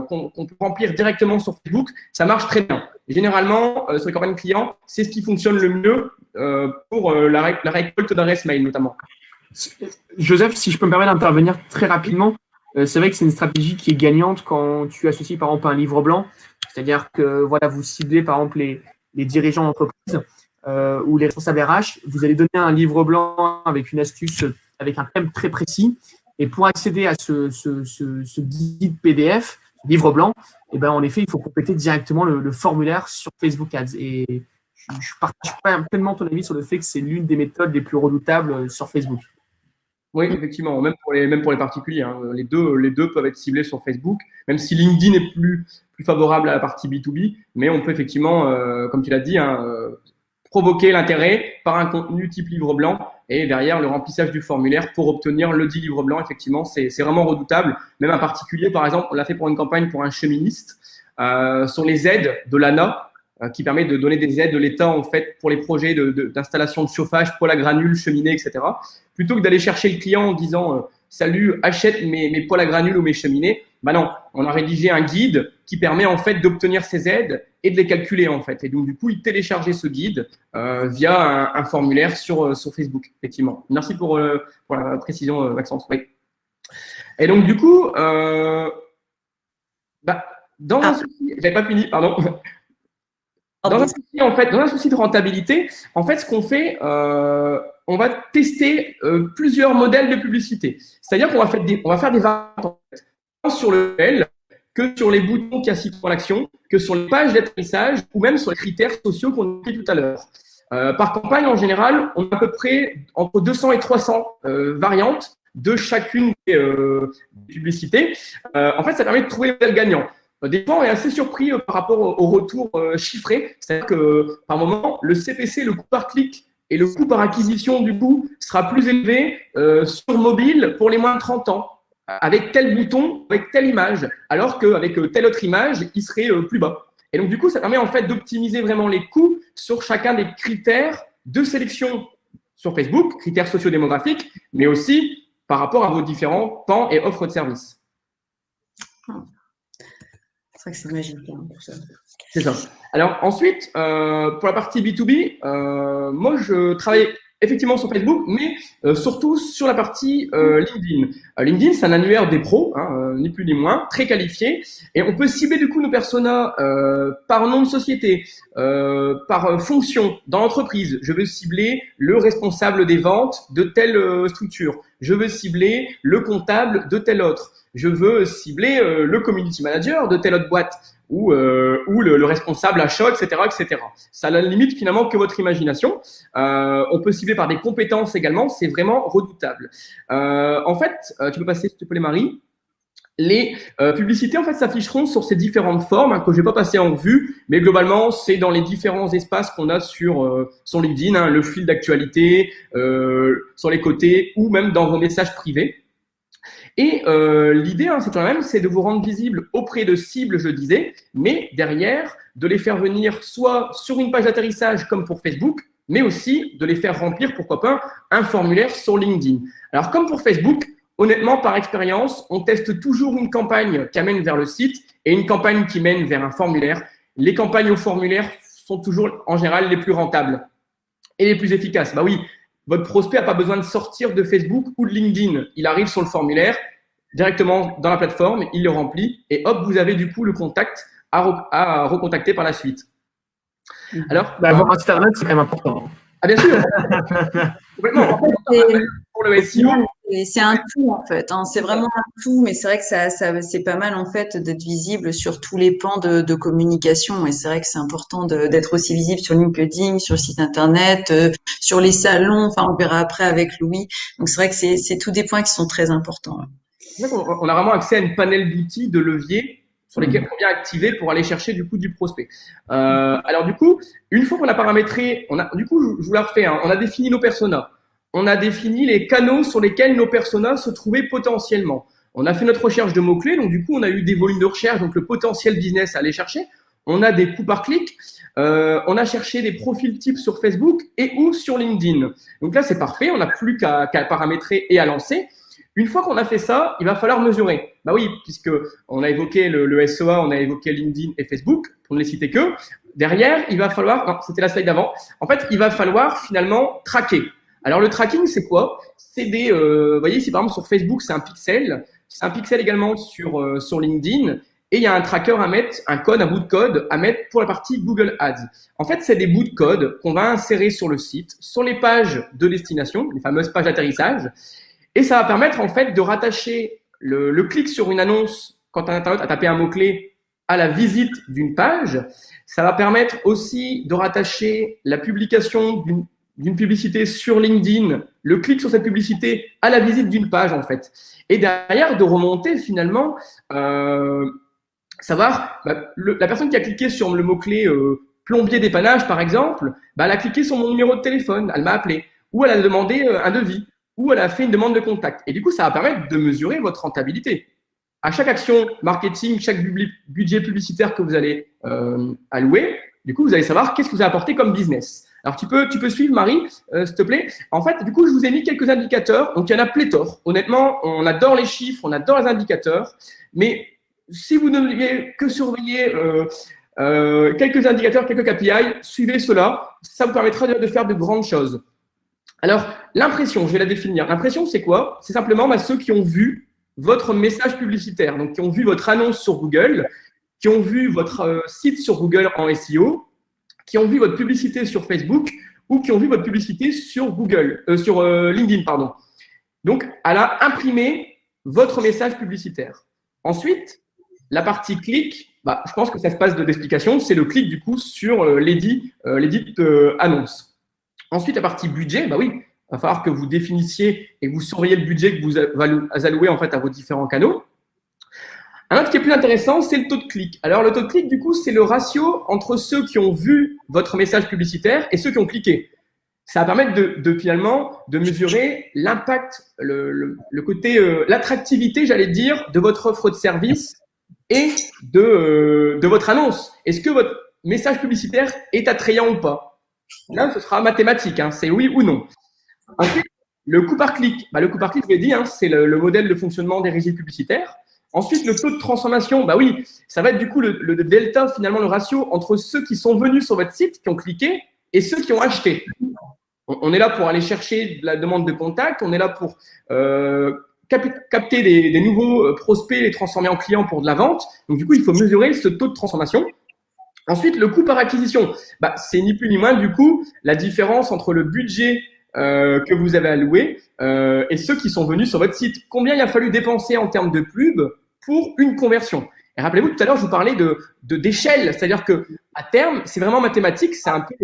qu'on peut remplir directement sur Facebook, ça marche très bien. Et généralement, sur les campagnes clients, c'est ce qui fonctionne le mieux pour la récolte d'adresses mail notamment. Joseph, si je peux me permettre d'intervenir très rapidement, C'est vrai que c'est une stratégie qui est gagnante quand tu associes par exemple un livre blanc, c'est-à-dire que voilà, vous ciblez par exemple les dirigeants d'entreprise ou les responsables RH, vous allez donner un livre blanc avec une astuce, avec un thème très précis. Et pour accéder à ce guide PDF, livre blanc, eh ben, en effet, il faut compléter directement le formulaire sur Facebook Ads. Et je partage pleinement ton avis sur le fait que c'est l'une des méthodes les plus redoutables sur Facebook. Oui, effectivement, même pour les particuliers, hein. Les deux peuvent être ciblés sur Facebook, même si LinkedIn est plus favorable à la partie B2B, mais on peut effectivement, comme tu l'as dit, hein, provoquer l'intérêt par un contenu type livre blanc et derrière le remplissage du formulaire pour obtenir le dit livre blanc. Effectivement, c'est vraiment redoutable. Même un particulier, par exemple, on l'a fait pour une campagne pour un cheministe sur les aides de l'ANA, qui permet de donner des aides de l'État en fait pour les projets d'installation de chauffage, poêle à granules, cheminées, etc. Plutôt que d'aller chercher le client en disant salut, achète mes poêles à granules ou mes cheminées, bah non, on a rédigé un guide qui permet en fait d'obtenir ces aides et de les calculer en fait. Et donc du coup, il téléchargeait ce guide via un formulaire sur Facebook. Effectivement. Merci pour la précision, Maxence. Oui. Et donc du coup, dans un souci, j'avais pas fini, pardon. Dans un souci de rentabilité, en fait, ce qu'on fait, on va tester plusieurs modèles de publicité. C'est-à-dire qu'on va faire des variantes en fait, tant sur le mail que sur les boutons qui incitent à l'action, que sur les pages d'atterrissage ou même sur les critères sociaux qu'on a fait tout à l'heure. Par campagne, en général, on a à peu près entre 200 et 300 variantes de chacune des publicités. En fait, ça permet de trouver le modèle gagnant. Des fois, on est assez surpris par rapport au retour chiffré. C'est-à-dire que par moment, le CPC, le coût par clic et le coût par acquisition du coup sera plus élevé sur mobile pour les moins de 30 ans, avec tel bouton, avec telle image, alors qu'avec telle autre image, il serait plus bas. Et donc, du coup, ça permet en fait d'optimiser vraiment les coûts sur chacun des critères de sélection sur Facebook, critères sociodémographiques, mais aussi par rapport à vos différents pans et offres de services. C'est vrai que c'est magique pour ça. C'est ça. Alors ensuite, pour la partie B2B, moi je travaille effectivement sur Facebook, mais surtout sur la partie LinkedIn. LinkedIn, c'est un annuaire des pros, hein, ni plus ni moins, très qualifié, et on peut cibler du coup nos personas par nom de société, par fonction dans l'entreprise. Je veux cibler le responsable des ventes de telle structure. Je veux cibler le comptable de telle autre. Je veux cibler le community manager de telle autre boîte ou le responsable achat, etc., etc. Ça a la limite finalement que votre imagination. On peut cibler par des compétences également. C'est vraiment redoutable. En fait, tu peux passer s'il te plaît, Marie. Les publicités en fait s'afficheront sur ces différentes formes que je vais pas passer en revue, mais globalement c'est dans les différents espaces qu'on a sur LinkedIn, hein, le fil d'actualité, sur les côtés ou même dans vos messages privés. Et l'idée, hein, c'est quand même, c'est de vous rendre visible auprès de cibles, je disais, mais derrière, de les faire venir soit sur une page d'atterrissage comme pour Facebook, mais aussi de les faire remplir, pourquoi pas, un formulaire sur LinkedIn. Alors, comme pour Facebook, honnêtement, par expérience, on teste toujours une campagne qui amène vers le site et une campagne qui mène vers un formulaire. Les campagnes au formulaire sont toujours, en général, les plus rentables et les plus efficaces. Bah oui, votre prospect n'a pas besoin de sortir de Facebook ou de LinkedIn. Il arrive sur le formulaire, directement dans la plateforme, il le remplit et hop, vous avez du coup le contact à recontacter par la suite. Alors, avoir un site internet, c'est quand même important. Ah bien sûr. Complètement. Pour le SEO. C'est un tout en fait, hein. C'est vraiment un tout, mais c'est vrai que ça c'est pas mal en fait d'être visible sur tous les pans de communication. Et c'est vrai que c'est important d'être aussi visible sur LinkedIn, sur le site internet, sur les salons. Enfin, on verra après avec Louis. Donc c'est vrai que c'est tous des points qui sont très importants. On a vraiment accès à une panel d'outils, de leviers sur lesquels on vient activer pour aller chercher du coup du prospect. Alors du coup, une fois qu'on a paramétré, du coup, je vous la refais, hein, on a défini nos personas. On a défini les canaux sur lesquels nos personas se trouvaient potentiellement. On a fait notre recherche de mots-clés, donc du coup, on a eu des volumes de recherche, donc le potentiel business à aller chercher. On a des coûts par clic. On a cherché des profils types sur Facebook et ou sur LinkedIn. Donc là, c'est parfait. On n'a plus qu'à paramétrer et à lancer. Une fois qu'on a fait ça, il va falloir mesurer. Bah oui, puisque on a évoqué le SEA, on a évoqué LinkedIn et Facebook, pour ne les citer que. Derrière, il va falloir, non, c'était la slide d'avant. En fait, il va falloir finalement traquer. Alors, le tracking, c'est quoi? C'est des, vous voyez, ici, par exemple, sur Facebook, c'est un pixel. c'est un pixel également sur LinkedIn. Et il y a un tracker à mettre, un bout de code à mettre pour la partie Google Ads. En fait, c'est des bouts de code qu'on va insérer sur le site, sur les pages de destination, les fameuses pages d'atterrissage. Et ça va permettre en fait de rattacher le clic sur une annonce quand un internaute a tapé un mot-clé à la visite d'une page. Ça va permettre aussi de rattacher la publication d'une publicité sur LinkedIn, le clic sur cette publicité à la visite d'une page en fait. Et derrière, de remonter finalement, savoir, la personne qui a cliqué sur le mot-clé plombier dépannage par exemple, elle a cliqué sur mon numéro de téléphone, elle m'a appelé, ou elle a demandé un devis, ou elle a fait une demande de contact. Et du coup, ça va permettre de mesurer votre rentabilité. À chaque action marketing, chaque budget publicitaire que vous allez allouer, du coup, vous allez savoir qu'est-ce que vous avez apporté comme business. Alors, tu peux suivre, Marie, s'il te plaît. En fait, du coup, je vous ai mis quelques indicateurs. Donc, il y en a pléthore. Honnêtement, on adore les chiffres, on adore les indicateurs. Mais si vous ne deviez que surveiller quelques indicateurs, quelques KPI, suivez cela. Ça vous permettra de faire de grandes choses. Alors, l'impression, je vais la définir. L'impression, c'est quoi? C'est simplement ceux qui ont vu votre message publicitaire, donc qui ont vu votre annonce sur Google, qui ont vu votre site sur Google en SEO, qui ont vu votre publicité sur Facebook ou qui ont vu votre publicité sur LinkedIn, pardon. Donc, elle a imprimé votre message publicitaire. Ensuite, la partie clic, je pense que ça se passe d'explication, c'est le clic du coup sur l'édite annonce. Ensuite, la partie budget, oui, il va falloir que vous définissiez et que vous surveillez le budget que vous allouez en fait à vos différents canaux. Un autre qui est plus intéressant, c'est le taux de clic. Alors, le taux de clic, du coup, c'est le ratio entre ceux qui ont vu votre message publicitaire et ceux qui ont cliqué. Ça va permettre finalement de mesurer l'impact, le côté, l'attractivité, j'allais dire, de votre offre de service et de votre annonce. Est-ce que votre message publicitaire est attrayant ou pas? Là, ce sera mathématique, c'est oui ou non. Ensuite, le coût par clic. Le coût par clic, je l'ai dit, c'est le modèle de fonctionnement des régies publicitaires. Ensuite, le taux de transformation, oui, ça va être du coup le delta, finalement, le ratio entre ceux qui sont venus sur votre site, qui ont cliqué, et ceux qui ont acheté. On est là pour aller chercher de la demande de contact, on est là pour capter des nouveaux prospects, les transformer en clients pour de la vente. Donc, du coup, il faut mesurer ce taux de transformation. Ensuite, le coût par acquisition, c'est ni plus ni moins, du coup, la différence entre le budget que vous avez alloué et ceux qui sont venus sur votre site. Combien il a fallu dépenser en termes de pub pour une conversion? Et rappelez-vous, tout à l'heure, je vous parlais d'échelle, c'est-à-dire que à terme, c'est vraiment mathématique, c'est un peu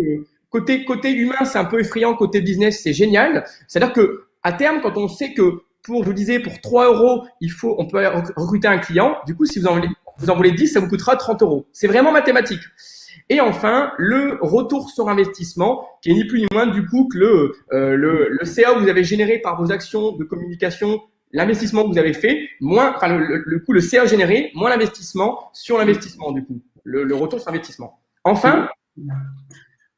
côté humain, c'est un peu effrayant, côté business, c'est génial. C'est-à-dire que à terme, quand on sait que je vous disais, pour 3 €, on peut recruter un client. Du coup, si vous en voulez 10, ça vous coûtera 30 €. C'est vraiment mathématique. Et enfin, le retour sur investissement, qui est ni plus ni moins du coup que le CA que vous avez généré par vos actions de communication, l'investissement que vous avez fait, moins, le CA généré, moins l'investissement sur l'investissement du coup, le retour sur investissement. Enfin,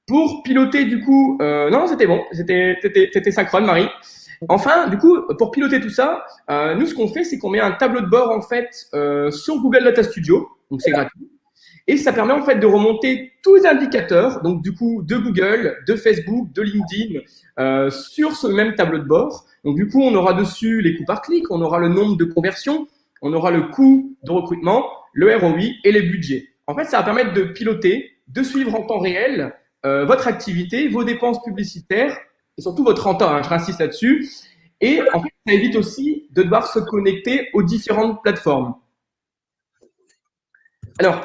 pour piloter du coup, non, c'était bon, c'était synchrone, Marie. Enfin, du coup, pour piloter tout ça, nous, ce qu'on fait, c'est qu'on met un tableau de bord en fait sur Google Data Studio, donc c'est gratuit. Et ça permet en fait de remonter tous les indicateurs, donc du coup de Google, de Facebook, de LinkedIn, sur ce même tableau de bord. Donc du coup, on aura dessus les coûts par clic, on aura le nombre de conversions, on aura le coût de recrutement, le ROI et les budgets. En fait, ça va permettre de piloter, de suivre en temps réel votre activité, vos dépenses publicitaires et surtout votre renta, je réinsiste là-dessus. Et en fait, ça évite aussi de devoir se connecter aux différentes plateformes. Alors,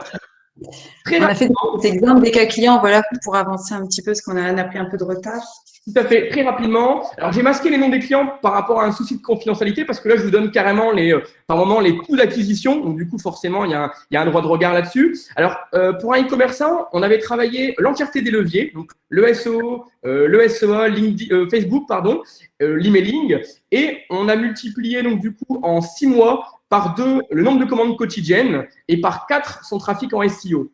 on a fait des exemples des cas clients, voilà, pour avancer un petit peu, parce qu'on a pris un peu de retard. Tout à fait, très rapidement. Alors, j'ai masqué les noms des clients par rapport à un souci de confidentialité, parce que là, je vous donne carrément par moment les coûts d'acquisition. Donc, du coup, forcément, il y a un droit de regard là-dessus. Alors, pour un e-commerçant, on avait travaillé l'entièreté des leviers, donc le SEO, le SEA, LinkedIn, Facebook, pardon, l'emailing, et on a multiplié donc du coup en 6 mois par 2 le nombre de commandes quotidiennes et par 4 son trafic en SEO.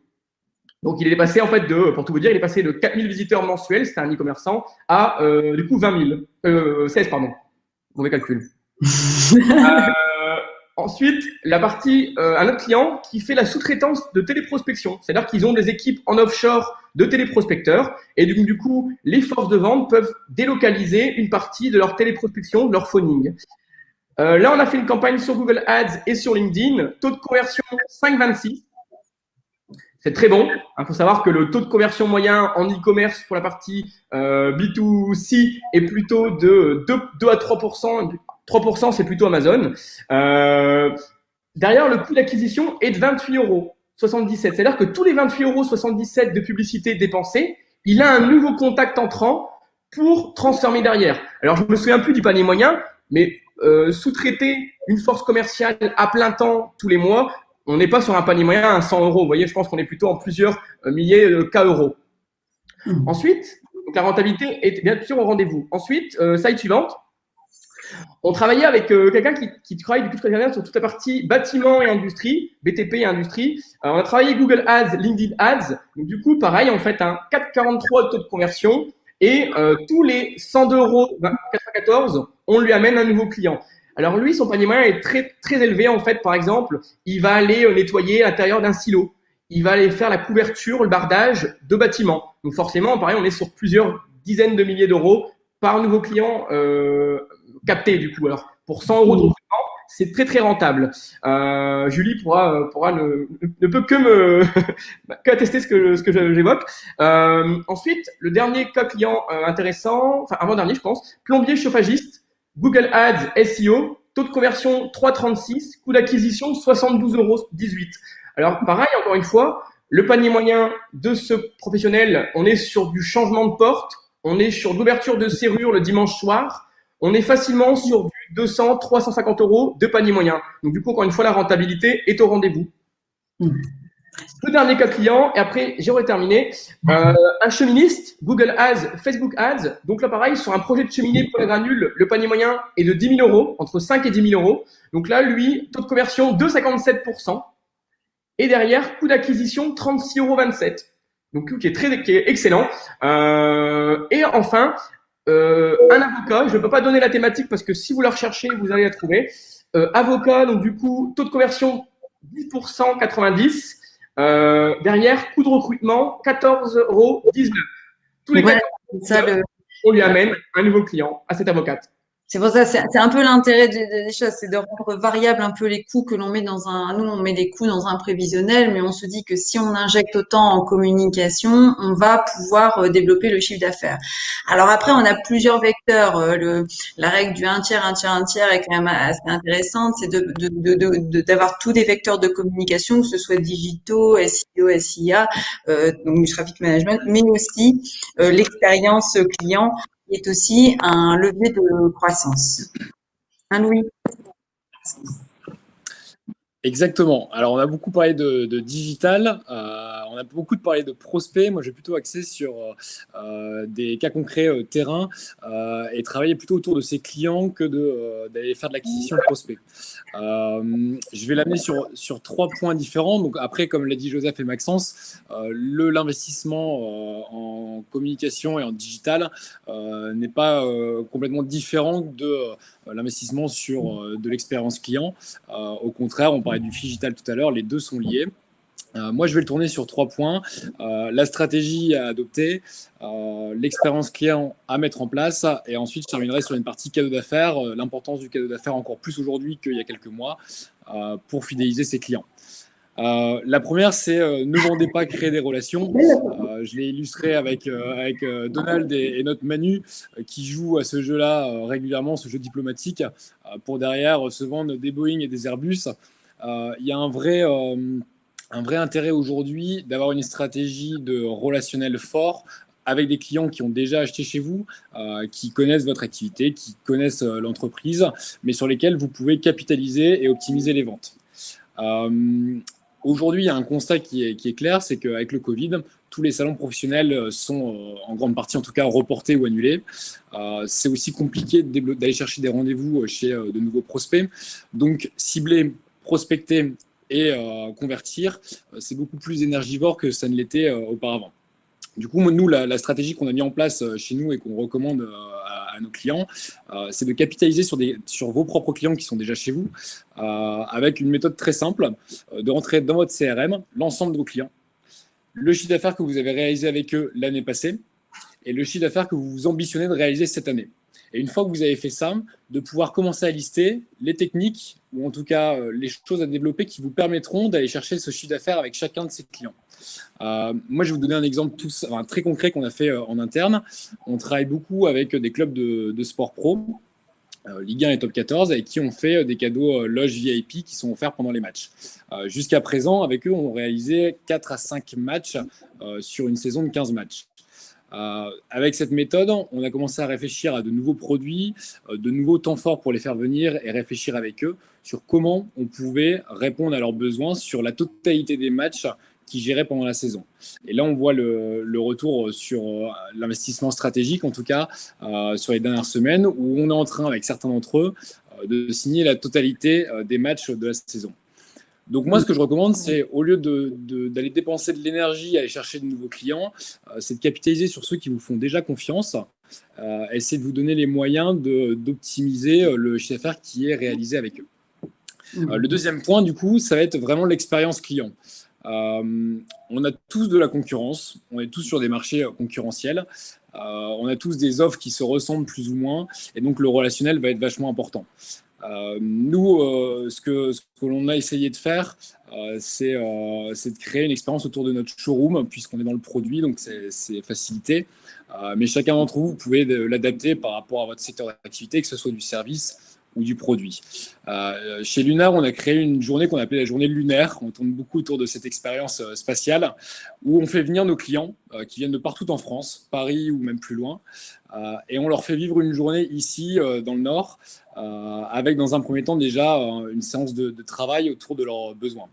Donc, il est passé, en fait, pour tout vous dire, il est passé de 4000 visiteurs mensuels, c'était un e-commerçant, à, du coup, 20 000. 16, pardon. Mauvais calcul. Ensuite, la partie, un autre client qui fait la sous-traitance de téléprospection. C'est-à-dire qu'ils ont des équipes en offshore de téléprospecteurs. Et du coup, les forces de vente peuvent délocaliser une partie de leur téléprospection, de leur phoning. Là, on a fait une campagne sur Google Ads et sur LinkedIn. Taux de conversion 5,26. C'est très bon. Il faut savoir que le taux de conversion moyen en e-commerce pour la partie B2C est plutôt de 2 à 3%. 3%, c'est plutôt Amazon. Derrière, le coût d'acquisition est de 28,77 €. C'est-à-dire que tous les 28,77 € de publicité dépensée, il a un nouveau contact entrant pour transformer derrière. Alors, je me souviens plus du panier moyen, mais sous-traiter une force commerciale à plein temps tous les mois, on n'est pas sur un panier moyen à 100 €. Vous voyez, je pense qu'on est plutôt en plusieurs milliers de K euros. Ensuite, donc la rentabilité est bien sûr au rendez-vous. Ensuite, slide suivante. On travaillait avec quelqu'un qui travaille du coup sur toute la partie bâtiment et industrie, BTP et industrie. On a travaillé Google Ads, LinkedIn Ads. Donc, du coup, pareil, on fait un 4,43 taux de conversion et tous les 102 € 94, on lui amène un nouveau client. Alors lui, son panier moyen est très très élevé en fait. Par exemple, il va aller nettoyer l'intérieur d'un silo. Il va aller faire la couverture, le bardage de bâtiments. Donc forcément, pareil, on est sur plusieurs dizaines de milliers d'euros par nouveau client capté du coup. Alors pour 100 € de recrutement, c'est très très rentable. Julie pourra ne peut que attester ce que j'évoque. Ensuite, le dernier cas client intéressant, enfin avant-dernier je pense, plombier chauffagiste, Google Ads SEO, taux de conversion 3,36, coût d'acquisition 72,18 €. Alors pareil, encore une fois, le panier moyen de ce professionnel, on est sur du changement de porte, on est sur l'ouverture de serrure le dimanche soir, on est facilement sur du 200, 350 € de panier moyen. Donc, du coup, encore une fois, la rentabilité est au rendez-vous. Le dernier cas client, et après, j'aurai terminé. Un cheministe, Google Ads, Facebook Ads. Donc là, pareil, sur un projet de cheminée pour les granules, le panier moyen est de 10 000 €, entre 5 et 10 000 €. Donc là, lui, taux de conversion 2,57%. Et derrière, coût d'acquisition 36,27 €. Donc, qui est excellent. Et enfin, un avocat, je ne peux pas donner la thématique parce que si vous la recherchez, vous allez la trouver. Avocat, donc du coup, taux de conversion 10%, 90. Derrière, coût de recrutement 14,19 €. Tous les 14 on lui amène un nouveau client à cette avocate. C'est pour ça, c'est un peu l'intérêt des choses, c'est de rendre variable un peu les coûts que l'on met nous, on met des coûts dans un prévisionnel, mais on se dit que si on injecte autant en communication, on va pouvoir développer le chiffre d'affaires. Alors après, on a plusieurs vecteurs. La règle du 1 tiers, 1 tiers, 1 tiers est quand même assez intéressante. C'est d'avoir tous des vecteurs de communication, que ce soit digitaux, SEO, SIA, donc du traffic management, mais aussi l'expérience client est aussi un levier de croissance. Hein, Louis? Exactement. Alors, on a beaucoup parlé de digital, on a beaucoup parlé de prospects. Moi, j'ai plutôt axé sur des cas concrets terrain et travailler plutôt autour de ses clients que d'aller faire de l'acquisition de prospects. Je vais l'amener sur 3 points différents. Donc, après, comme l'a dit Joseph et Maxence, l'investissement en communication et en digital n'est pas complètement différent de l'investissement sur de l'expérience client. Au contraire, on parlait du digital tout à l'heure, les deux sont liés. Moi, je vais le tourner sur 3 points. La stratégie à adopter, l'expérience client à mettre en place, et ensuite, je terminerai sur une partie cadeau d'affaires, l'importance du cadeau d'affaires encore plus aujourd'hui qu'il y a quelques mois pour fidéliser ses clients. La première, c'est ne vendez pas, créez des relations. Je l'ai illustré avec Donald et notre Manu qui jouent à ce jeu-là régulièrement, ce jeu diplomatique, pour derrière se vendre des Boeing et des Airbus. Il y a un vrai intérêt aujourd'hui d'avoir une stratégie de relationnel fort avec des clients qui ont déjà acheté chez vous, qui connaissent votre activité, qui connaissent l'entreprise, mais sur lesquels vous pouvez capitaliser et optimiser les ventes. Aujourd'hui, il y a un constat qui est clair, c'est qu'avec le Covid, tous les salons professionnels sont en grande partie, en tout cas, reportés ou annulés. C'est aussi compliqué d'aller chercher des rendez-vous chez de nouveaux prospects. Donc, cibler, prospecter et convertir, c'est beaucoup plus énergivore que ça ne l'était auparavant. Du coup, nous, la stratégie qu'on a mis en place chez nous et qu'on recommande à nos clients, c'est de capitaliser sur vos propres clients qui sont déjà chez vous, avec une méthode très simple, de rentrer dans votre CRM l'ensemble de vos clients, le chiffre d'affaires que vous avez réalisé avec eux l'année passée et le chiffre d'affaires que vous ambitionnez de réaliser cette année. Et une fois que vous avez fait ça, de pouvoir commencer à lister les techniques ou en tout cas les choses à développer qui vous permettront d'aller chercher ce chiffre d'affaires avec chacun de ces clients. Moi, je vais vous donner un exemple très concret qu'on a fait en interne. On travaille beaucoup avec des clubs de sport pro, Ligue 1 et Top 14, avec qui on fait des cadeaux loges VIP qui sont offerts pendant les matchs. Jusqu'à présent, avec eux, on réalisait 4 à 5 matchs sur une saison de 15 matchs. Avec cette méthode, on a commencé à réfléchir à de nouveaux produits, de nouveaux temps forts pour les faire venir et réfléchir avec eux sur comment on pouvait répondre à leurs besoins sur la totalité des matchs qu'ils géraient pendant la saison. Et là, on voit le retour sur l'investissement stratégique, en tout cas sur les dernières semaines, où on est en train, avec certains d'entre eux, de signer la totalité des matchs de la saison. Donc moi, ce que je recommande, c'est au lieu d'aller dépenser de l'énergie à aller chercher de nouveaux clients, c'est de capitaliser sur ceux qui vous font déjà confiance, et c'est de vous donner les moyens d'optimiser le chiffre d'affaires qui est réalisé avec eux. Le deuxième point, du coup, ça va être vraiment l'expérience client. On a tous de la concurrence, on est tous sur des marchés concurrentiels, on a tous des offres qui se ressemblent plus ou moins, et donc le relationnel va être vachement important. Nous, ce que l'on a essayé de faire, c'est de créer une expérience autour de notre showroom, puisqu'on est dans le produit, donc c'est facilité. Mais chacun d'entre vous, vous pouvez l'adapter par rapport à votre secteur d'activité, que ce soit du service ou du produit. Chez Lunar, on a créé une journée qu'on appelait la journée lunaire. On tourne beaucoup autour de cette expérience spatiale où on fait venir nos clients qui viennent de partout en France, Paris ou même plus loin, et on leur fait vivre une journée ici dans le Nord avec dans un premier temps déjà une séance de travail autour de leurs besoins.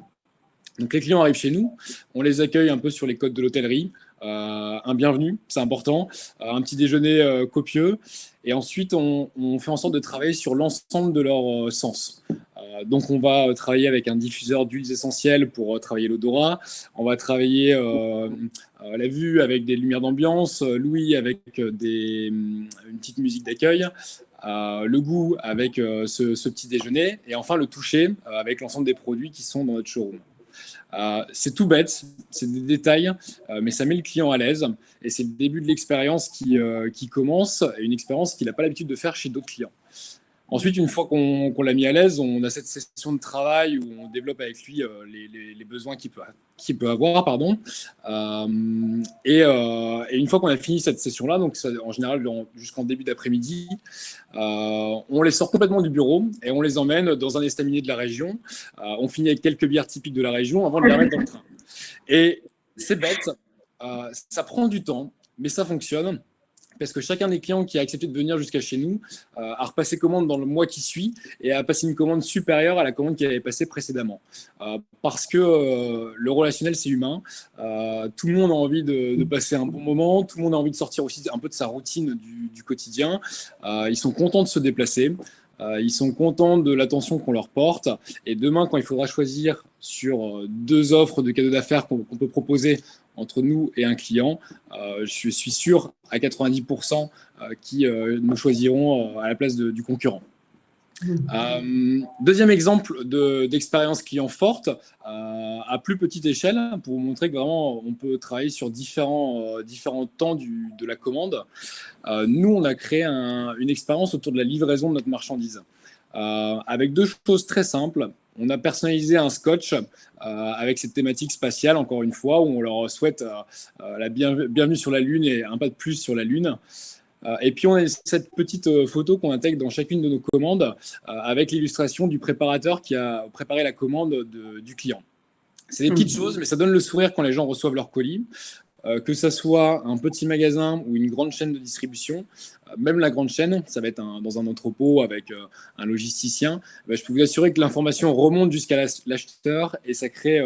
Donc les clients arrivent chez nous, on les accueille un peu sur les codes de l'hôtellerie, un bienvenu, c'est important, un petit déjeuner copieux, et ensuite on fait en sorte de travailler sur l'ensemble de leurs sens. Donc on va travailler avec un diffuseur d'huiles essentielles pour travailler l'odorat, on va travailler la vue avec des lumières d'ambiance, l'ouïe avec une petite musique d'accueil, le goût avec ce petit déjeuner, et enfin le toucher avec l'ensemble des produits qui sont dans notre showroom. C'est tout bête, c'est des détails, mais ça met le client à l'aise et c'est le début de l'expérience qui commence, une expérience qu'il n'a pas l'habitude de faire chez d'autres clients. Ensuite, une fois qu'on l'a mis à l'aise, on a cette session de travail où on développe avec lui les besoins qu'il peut avoir. Et une fois qu'on a fini cette session-là, donc ça, en général jusqu'en début d'après-midi, on les sort complètement du bureau et on les emmène dans un estaminet de la région. On finit avec quelques bières typiques de la région avant de les remettre dans le train. Et c'est bête, ça prend du temps, mais ça fonctionne. Parce que chacun des clients qui a accepté de venir jusqu'à chez nous a repassé commande dans le mois qui suit et a passé une commande supérieure à la commande qu'il avait passée précédemment. Parce que le relationnel, c'est humain. Tout le monde a envie de passer un bon moment. Tout le monde a envie de sortir aussi un peu de sa routine du quotidien. Ils sont contents de se déplacer. Ils sont contents de l'attention qu'on leur porte. Et demain, quand il faudra choisir sur 2 offres de cadeaux d'affaires qu'on peut proposer entre nous et un client, je suis sûr à 90% qui nous choisiront à la place du concurrent. Deuxième exemple d'expérience client forte, à plus petite échelle, pour vous montrer que vraiment on peut travailler sur différents temps de la commande. Nous, on a créé une expérience autour de la livraison de notre marchandise. Avec 2 choses très simples. On a personnalisé un scotch avec cette thématique spatiale, encore une fois, où on leur souhaite la bienvenue sur la Lune et un pas de plus sur la Lune. Et puis, on a cette petite photo qu'on intègre dans chacune de nos commandes avec l'illustration du préparateur qui a préparé la commande du client. C'est des petites choses, mais ça donne le sourire quand les gens reçoivent leur colis. Que ça soit un petit magasin ou une grande chaîne de distribution, même la grande chaîne, ça va être dans un entrepôt avec un logisticien, je peux vous assurer que l'information remonte jusqu'à l'acheteur et ça crée,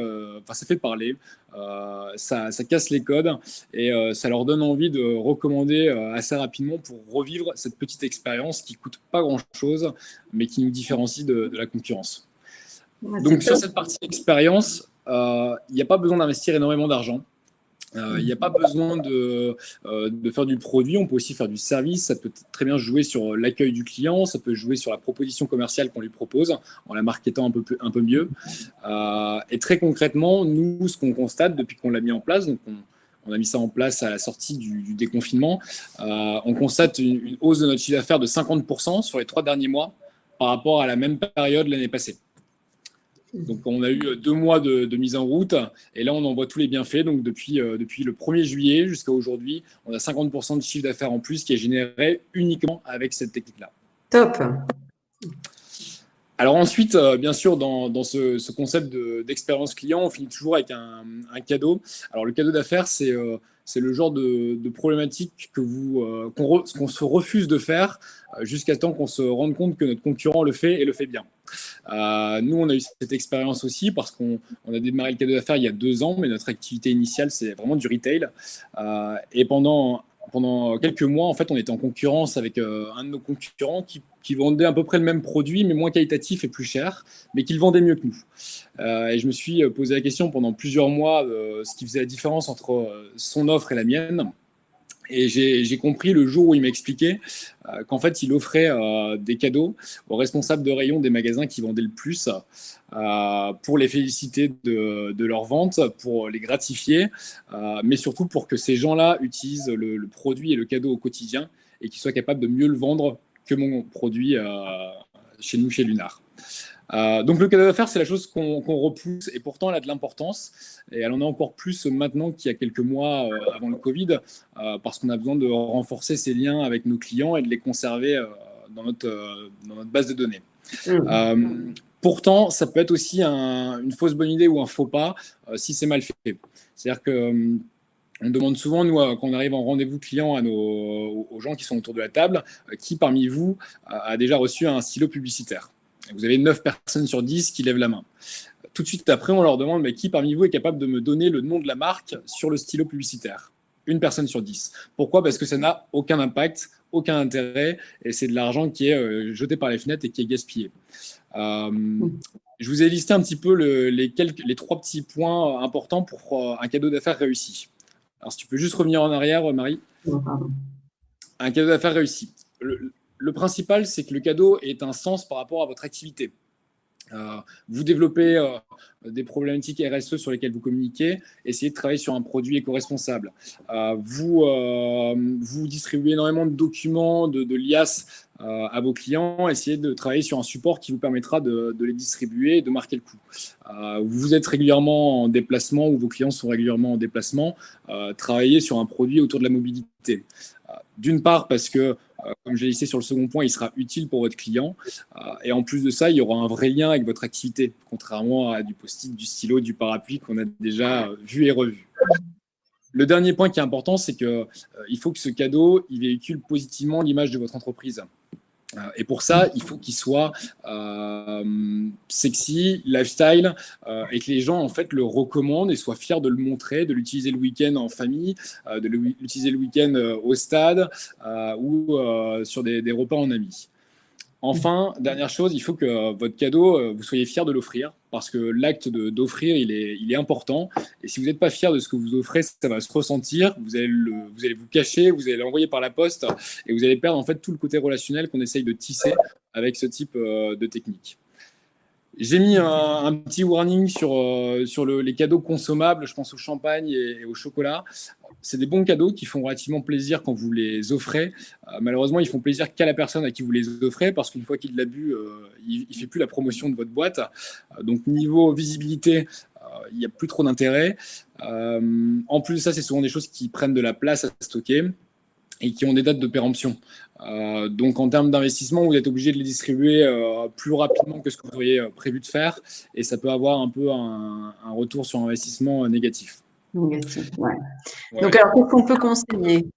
ça fait parler, ça casse les codes et ça leur donne envie de recommander assez rapidement pour revivre cette petite expérience qui ne coûte pas grand-chose, mais qui nous différencie de la concurrence. Donc sur cette partie expérience, il n'y a pas besoin d'investir énormément d'argent. Il n'y a pas besoin de faire du produit, on peut aussi faire du service, ça peut très bien jouer sur l'accueil du client, ça peut jouer sur la proposition commerciale qu'on lui propose en la marketant un peu mieux. Et très concrètement, nous, ce qu'on constate depuis qu'on l'a mis en place, donc on a mis ça en place à la sortie du déconfinement, on constate une hausse de notre chiffre d'affaires de 50% sur les 3 derniers mois par rapport à la même période l'année passée. Donc, on a eu 2 mois de mise en route et là, on en voit tous les bienfaits. Donc, depuis le 1er juillet jusqu'à aujourd'hui, on a 50% de chiffre d'affaires en plus qui est généré uniquement avec cette technique-là. Top. Alors ensuite, bien sûr, dans ce concept d'expérience client, on finit toujours avec un cadeau. Alors, le cadeau d'affaires, c'est le genre de problématique qu'on se refuse de faire jusqu'à temps qu'on se rende compte que notre concurrent le fait et le fait bien. Nous, on a eu cette expérience aussi parce qu'on a démarré le cadeau d'affaires il y a 2 ans, mais notre activité initiale, c'est vraiment du retail. Et pendant quelques mois, en fait, on était en concurrence avec un de nos concurrents qui vendait à peu près le même produit, mais moins qualitatif et plus cher, mais qui le vendait mieux que nous. Et je me suis posé la question pendant plusieurs mois ce qui faisait la différence entre son offre et la mienne. Et j'ai compris le jour où il m'expliquait qu'en fait, il offrait des cadeaux aux responsables de rayon des magasins qui vendaient le plus pour les féliciter de leur vente, pour les gratifier, mais surtout pour que ces gens-là utilisent le produit et le cadeau au quotidien et qu'ils soient capables de mieux le vendre que mon produit chez nous, chez Lunar. Donc le cadeau d'affaires, c'est la chose qu'on repousse et pourtant elle a de l'importance et elle en a encore plus maintenant qu'il y a quelques mois avant le Covid parce qu'on a besoin de renforcer ces liens avec nos clients et de les conserver dans notre base de données. Pourtant, ça peut être aussi une fausse bonne idée ou un faux pas si c'est mal fait. C'est-à-dire que on demande souvent, nous, quand on arrive en rendez-vous client aux gens qui sont autour de la table, qui parmi vous a déjà reçu un stylo publicitaire. Vous avez 9 personnes sur 10 qui lèvent la main. Tout de suite après, on leur demande mais qui parmi vous est capable de me donner le nom de la marque sur le stylo publicitaire? 1 personne sur 10. Pourquoi? Parce que ça n'a aucun impact, aucun intérêt, et c'est de l'argent qui est jeté par les fenêtres et qui est gaspillé. Je vous ai listé un petit peu les 3 petits points importants pour un cadeau d'affaires réussi. Alors, si tu peux juste revenir en arrière, Marie. Un cadeau d'affaires réussi. Le principal, c'est que le cadeau ait un sens par rapport à votre activité. Vous développez des problématiques RSE sur lesquelles vous communiquez, essayez de travailler sur un produit éco-responsable. Vous distribuez énormément de documents, de liasses à vos clients, essayez de travailler sur un support qui vous permettra de les distribuer et de marquer le coup. Vous êtes régulièrement en déplacement ou vos clients sont régulièrement en déplacement, travaillez sur un produit autour de la mobilité. D'une part parce que comme j'ai listé sur le second point, il sera utile pour votre client. Et en plus de ça, il y aura un vrai lien avec votre activité, contrairement à du post-it, du stylo, du parapluie qu'on a déjà vu et revu. Le dernier point qui est important, c'est qu'il faut que ce cadeau il véhicule positivement l'image de votre entreprise. Et pour ça, il faut qu'il soit sexy, lifestyle, et que les gens en fait le recommandent et soient fiers de le montrer, de l'utiliser le week-end en famille, de l'utiliser le week-end au stade ou sur des repas en amis. Enfin, dernière chose, il faut que votre cadeau, vous soyez fiers de l'offrir parce que l'acte d'offrir, il est important. Et si vous n'êtes pas fier de ce que vous offrez, ça va se ressentir. Vous allez vous cacher, vous allez l'envoyer par la poste et vous allez perdre en fait tout le côté relationnel qu'on essaye de tisser avec ce type de technique. J'ai mis un petit warning sur les cadeaux consommables, je pense au champagne et au chocolat. C'est des bons cadeaux qui font relativement plaisir quand vous les offrez. Malheureusement, ils font plaisir qu'à la personne à qui vous les offrez parce qu'une fois qu'il l'a bu, il ne fait plus la promotion de votre boîte. Donc, niveau visibilité, il n'y a plus trop d'intérêt. En plus de ça, c'est souvent des choses qui prennent de la place à stocker et qui ont des dates de péremption. Donc, en termes d'investissement, vous êtes obligé de les distribuer plus rapidement que ce que vous auriez prévu de faire et ça peut avoir un peu un retour sur investissement négatif. Négatif, ouais. Donc, alors, qu'est-ce qu'on peut conseiller?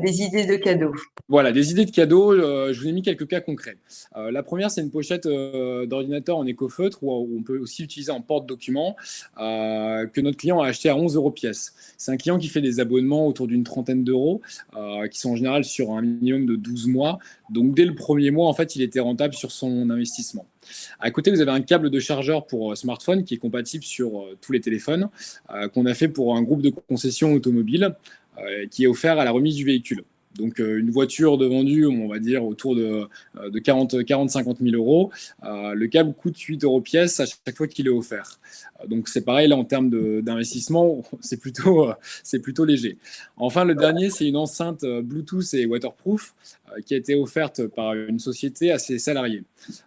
Des idées de cadeaux. Voilà, des idées de cadeaux. Je vous ai mis quelques cas concrets. La première, c'est une pochette d'ordinateur en éco-feutre où on peut aussi utiliser en porte-document que notre client a acheté à 11 € pièce. C'est un client qui fait des abonnements autour d'une trentaine d'euros qui sont en général sur un minimum de 12 mois. Donc, dès le premier mois, en fait, il était rentable sur son investissement. À côté, vous avez un câble de chargeur pour smartphone qui est compatible sur tous les téléphones qu'on a fait pour un groupe de concessions automobiles qui est offert à la remise du véhicule. Donc, une voiture de vendue, on va dire, autour de 40-50 000 euros. Le câble coûte 8 € pièce à chaque fois qu'il est offert. Donc, c'est pareil, là, en termes d'investissement, c'est plutôt léger. Enfin, le dernier, c'est une enceinte Bluetooth et waterproof qui a été offerte par une société à ses salariés.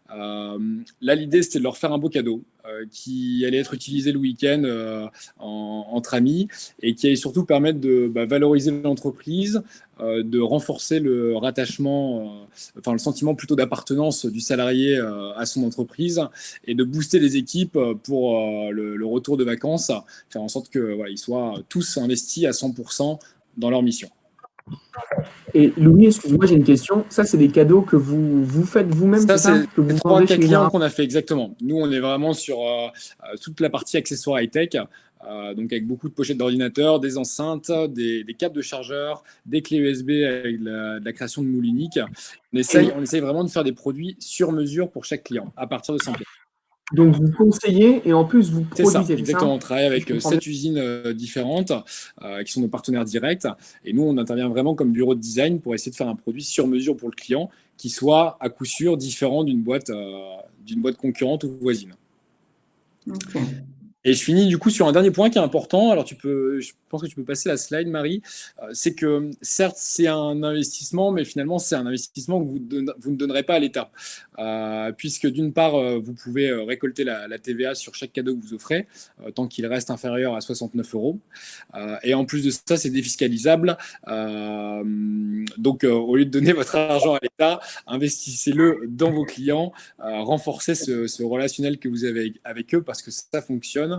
Là, l'idée, c'était de leur faire un beau cadeau qui allait être utilisé le week-end entre amis et qui allait surtout permettre de valoriser l'entreprise, de renforcer le rattachement, le sentiment plutôt d'appartenance du salarié à son entreprise et de booster les équipes pour le retour de vacances, faire en sorte qu'ils soient tous investis à 100% dans leur mission. Et Louis, excuse-moi, j'ai une question. Ça, c'est des cadeaux que vous faites vous-même, Ça, c'est ça c'est que vous les vendez 3-4 chez clients Binara? qu'on a fait, exactement. Nous, on est vraiment sur toute la partie accessoires high-tech, donc avec beaucoup de pochettes d'ordinateurs, des enceintes, des câbles de chargeur, des clés USB avec de la création de moules uniques. On essaye vraiment de faire des produits sur mesure pour chaque client, à partir de 100 pièces. Donc, vous conseillez et en plus, vous C'est ça, produisez, exactement. On travaille avec Je comprends 7 usines différentes qui sont nos partenaires directs. Et nous, on intervient vraiment comme bureau de design pour essayer de faire un produit sur mesure pour le client qui soit à coup sûr différent d'une boîte concurrente ou voisine. Ok. Et je finis du coup sur un dernier point qui est important. Alors, je pense que tu peux passer la slide, Marie. C'est que certes, c'est un investissement, mais finalement, c'est un investissement que vous ne donnerez pas à l'État. Puisque d'une part, vous pouvez récolter la TVA sur chaque cadeau que vous offrez, tant qu'il reste inférieur à 69 €. Et en plus de ça, c'est défiscalisable. Donc, au lieu de donner votre argent à l'État, investissez-le dans vos clients, renforcez ce relationnel que vous avez avec eux parce que ça fonctionne.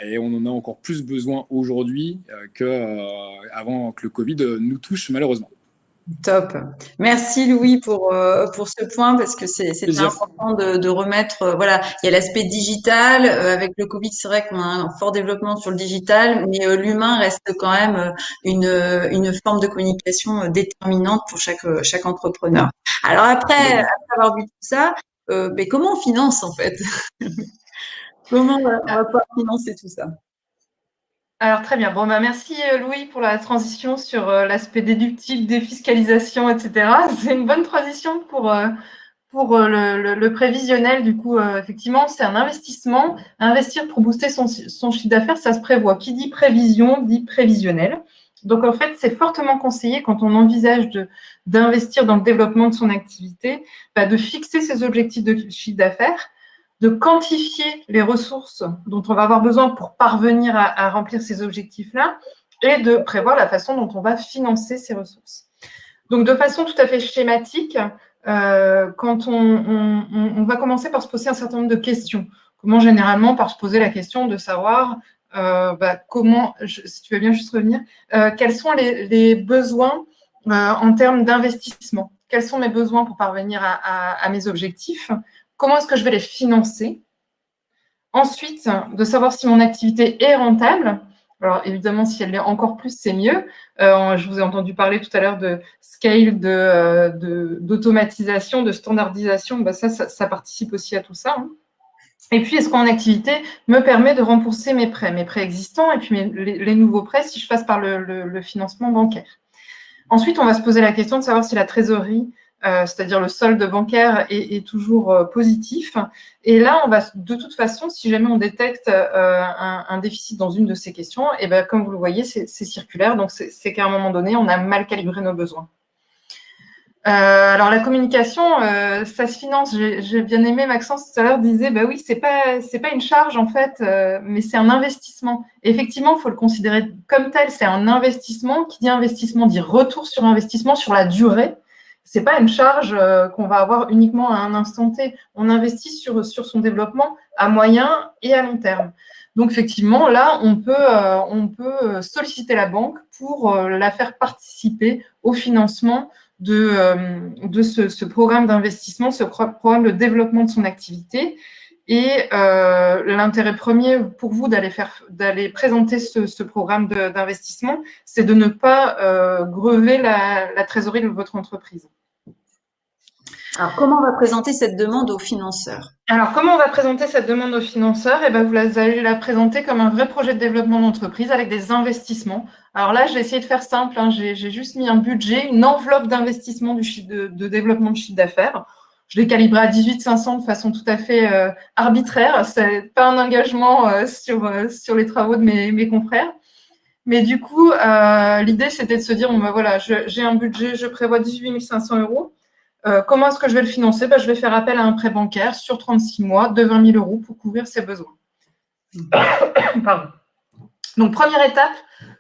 Et on en a encore plus besoin aujourd'hui qu'avant que le Covid nous touche malheureusement. Top. Merci Louis pour ce point parce que c'était Plaisir. important de remettre, voilà, il y a l'aspect digital. Avec le Covid, c'est vrai qu'on a un fort développement sur le digital, mais l'humain reste quand même une forme de communication déterminante pour chaque entrepreneur. Alors après avoir vu tout ça, mais comment on finance en fait? Comment on va pouvoir financer tout ça? Alors, très bien. Bon, merci Louis pour la transition sur l'aspect déductible, défiscalisation, etc. C'est une bonne transition pour le prévisionnel. Du coup, effectivement, c'est un investissement. Investir pour booster son chiffre d'affaires, ça se prévoit. Qui dit prévision, dit prévisionnel. Donc, en fait, c'est fortement conseillé quand on envisage d'investir dans le développement de son activité, de fixer ses objectifs de chiffre d'affaires, de quantifier les ressources dont on va avoir besoin pour parvenir à remplir ces objectifs-là et de prévoir la façon dont on va financer ces ressources. Donc, de façon tout à fait schématique, quand on va commencer par se poser un certain nombre de questions. Comment généralement par se poser la question de savoir comment, si tu veux bien juste revenir, quels sont les besoins en termes d'investissement? Quels sont mes besoins pour parvenir à mes objectifs? Comment est-ce que je vais les financer? Ensuite, de savoir si mon activité est rentable. Alors, évidemment, si elle l'est encore plus, c'est mieux. Je vous ai entendu parler tout à l'heure de scale, d'automatisation, de standardisation. Ça participe aussi à tout ça. Hein. Et puis, est-ce que mon activité me permet de rembourser mes prêts existants et puis les nouveaux prêts si je passe par le financement bancaire? Ensuite, on va se poser la question de savoir si la trésorerie, c'est-à-dire le solde bancaire, est toujours positif. Et là, on va de toute façon, si jamais on détecte un déficit dans une de ces questions, et comme vous le voyez, c'est circulaire. Donc, c'est qu'à un moment donné, on a mal calibré nos besoins. Alors, la communication, ça se finance. J'ai bien aimé, Maxence, tout à l'heure, disait, oui, c'est pas une charge, en fait, mais c'est un investissement. Et effectivement, il faut le considérer comme tel. C'est un investissement. Qui dit investissement dit retour sur investissement sur la durée. C'est pas une charge qu'on va avoir uniquement à un instant T. On investit sur son développement à moyen et à long terme. Donc, effectivement, là, on peut solliciter la banque pour la faire participer au financement de ce programme d'investissement, ce programme de développement de son activité. Et l'intérêt premier pour vous d'aller présenter ce programme d'investissement, c'est de ne pas grever la trésorerie de votre entreprise. Alors, comment on va présenter cette demande aux financeurs? Alors, comment on va présenter cette demande aux financeurs? Vous allez la présenter comme un vrai projet de développement d'entreprise avec des investissements. Alors là, j'ai essayé de faire simple. J'ai juste mis un budget, une enveloppe d'investissement de développement de chiffre d'affaires. Je l'ai calibré à 18 500 de façon tout à fait arbitraire. C'est pas un engagement sur les travaux de mes confrères. Mais du coup, l'idée, c'était de se dire, bon, ben voilà, j'ai un budget, je prévois 18 500 euros. Comment est-ce que je vais le financer? Je vais faire appel à un prêt bancaire sur 36 mois de 20 000 euros pour couvrir ses besoins. Pardon. Donc, première étape,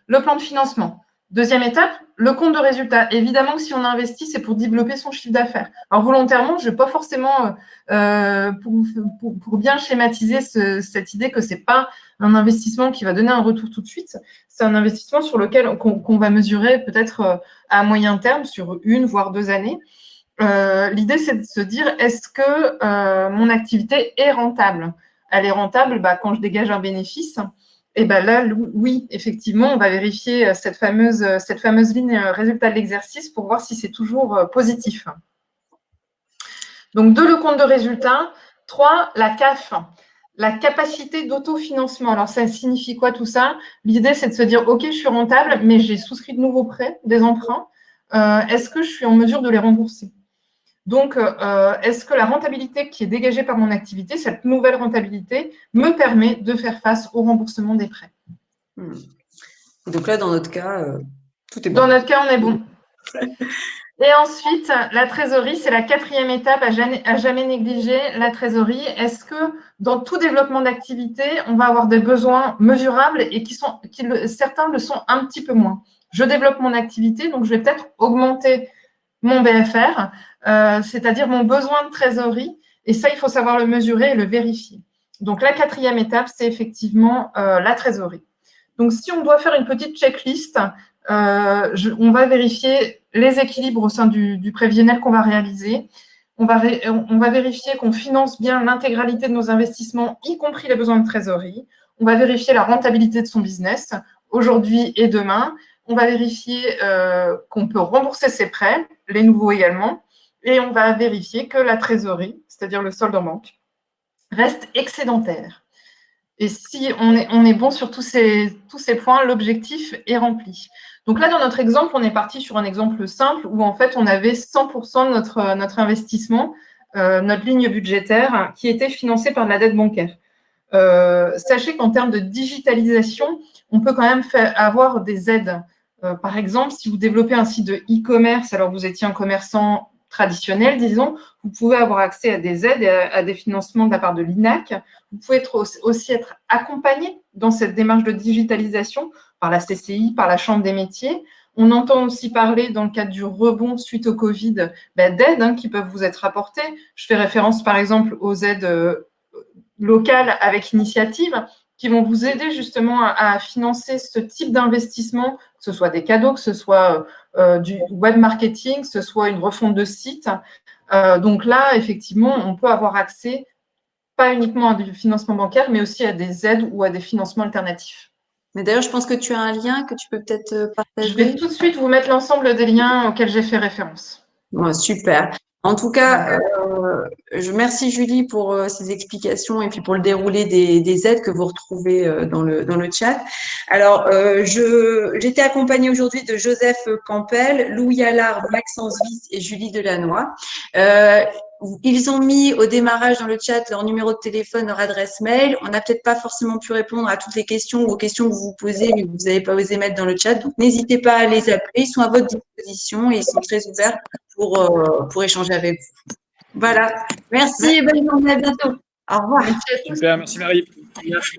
le plan de financement. Deuxième étape, le compte de résultat. Évidemment que si on investit, c'est pour développer son chiffre d'affaires. Alors, volontairement, je ne vais pas forcément, pour bien schématiser cette idée que ce n'est pas un investissement qui va donner un retour tout de suite. C'est un investissement sur lequel qu'on va mesurer peut-être à moyen terme, sur 1 voire 2 années. L'idée, c'est de se dire, est-ce que mon activité est rentable? Elle est rentable quand je dégage un bénéfice. Et là, oui, effectivement, on va vérifier cette fameuse ligne résultat de l'exercice pour voir si c'est toujours positif. Donc, 2, le compte de résultat. 3, la CAF, la capacité d'autofinancement. Alors, ça signifie quoi tout ça? L'idée, c'est de se dire, OK, je suis rentable, mais j'ai souscrit de nouveaux prêts, des emprunts. Est-ce que je suis en mesure de les rembourser? Donc, est-ce que la rentabilité qui est dégagée par mon activité, cette nouvelle rentabilité, me permet de faire face au remboursement des prêts? Donc là, dans notre cas, tout est bon. Dans notre cas, on est bon. Et ensuite, la trésorerie, c'est la 4e étape à jamais négliger, la trésorerie. Est-ce que dans tout développement d'activité, on va avoir des besoins mesurables et certains le sont un petit peu moins? Je développe mon activité, donc je vais peut-être augmenter mon BFR, c'est-à-dire mon besoin de trésorerie. Et ça, il faut savoir le mesurer et le vérifier. Donc, la 4e étape, c'est effectivement la trésorerie. Donc, si on doit faire une petite checklist, on va vérifier les équilibres au sein du prévisionnel qu'on va réaliser. On va vérifier qu'on finance bien l'intégralité de nos investissements, y compris les besoins de trésorerie. On va vérifier la rentabilité de son business aujourd'hui et demain. On va vérifier qu'on peut rembourser ses prêts, les nouveaux également, et on va vérifier que la trésorerie, c'est-à-dire le solde en banque, reste excédentaire. Et si on est bon sur tous ces points, l'objectif est rempli. Donc là, dans notre exemple, on est parti sur un exemple simple où en fait, on avait 100% de notre investissement, notre ligne budgétaire, qui était financée par de la dette bancaire. Sachez qu'en termes de digitalisation, on peut quand même avoir des aides. Par exemple, si vous développez un site de e-commerce, alors vous étiez un commerçant traditionnel, disons, vous pouvez avoir accès à des aides et à des financements de la part de l'INAC. Vous pouvez aussi être accompagné dans cette démarche de digitalisation par la CCI, par la Chambre des métiers. On entend aussi parler, dans le cadre du rebond suite au Covid, d'aides qui peuvent vous être apportées. Je fais référence, par exemple, aux aides locales avec initiative qui vont vous aider justement à financer ce type d'investissement, que ce soit des cadeaux, que ce soit du web marketing, que ce soit une refonte de site. Donc là, effectivement, on peut avoir accès pas uniquement à du financement bancaire, mais aussi à des aides ou à des financements alternatifs. Mais d'ailleurs, je pense que tu as un lien que tu peux peut-être partager. Je vais tout de suite vous mettre l'ensemble des liens auxquels j'ai fait référence. Ouais, super. En tout cas, je remercie Julie pour ces explications et puis pour le déroulé des aides que vous retrouvez dans le chat. Alors, j'étais accompagnée aujourd'hui de Joseph Campbell, Louis Allard, Maxence Viz et Julie Delannoy. Ils ont mis au démarrage dans le chat leur numéro de téléphone, leur adresse mail. On n'a peut-être pas forcément pu répondre à toutes les questions ou aux questions que vous vous posez, mais que vous n'avez pas osé mettre dans le chat. Donc, n'hésitez pas à les appeler. Ils sont à votre disposition et ils sont très ouverts pour échanger avec vous. Voilà. Merci et bonne journée. À bientôt. Au revoir. Super, merci Marie. Merci.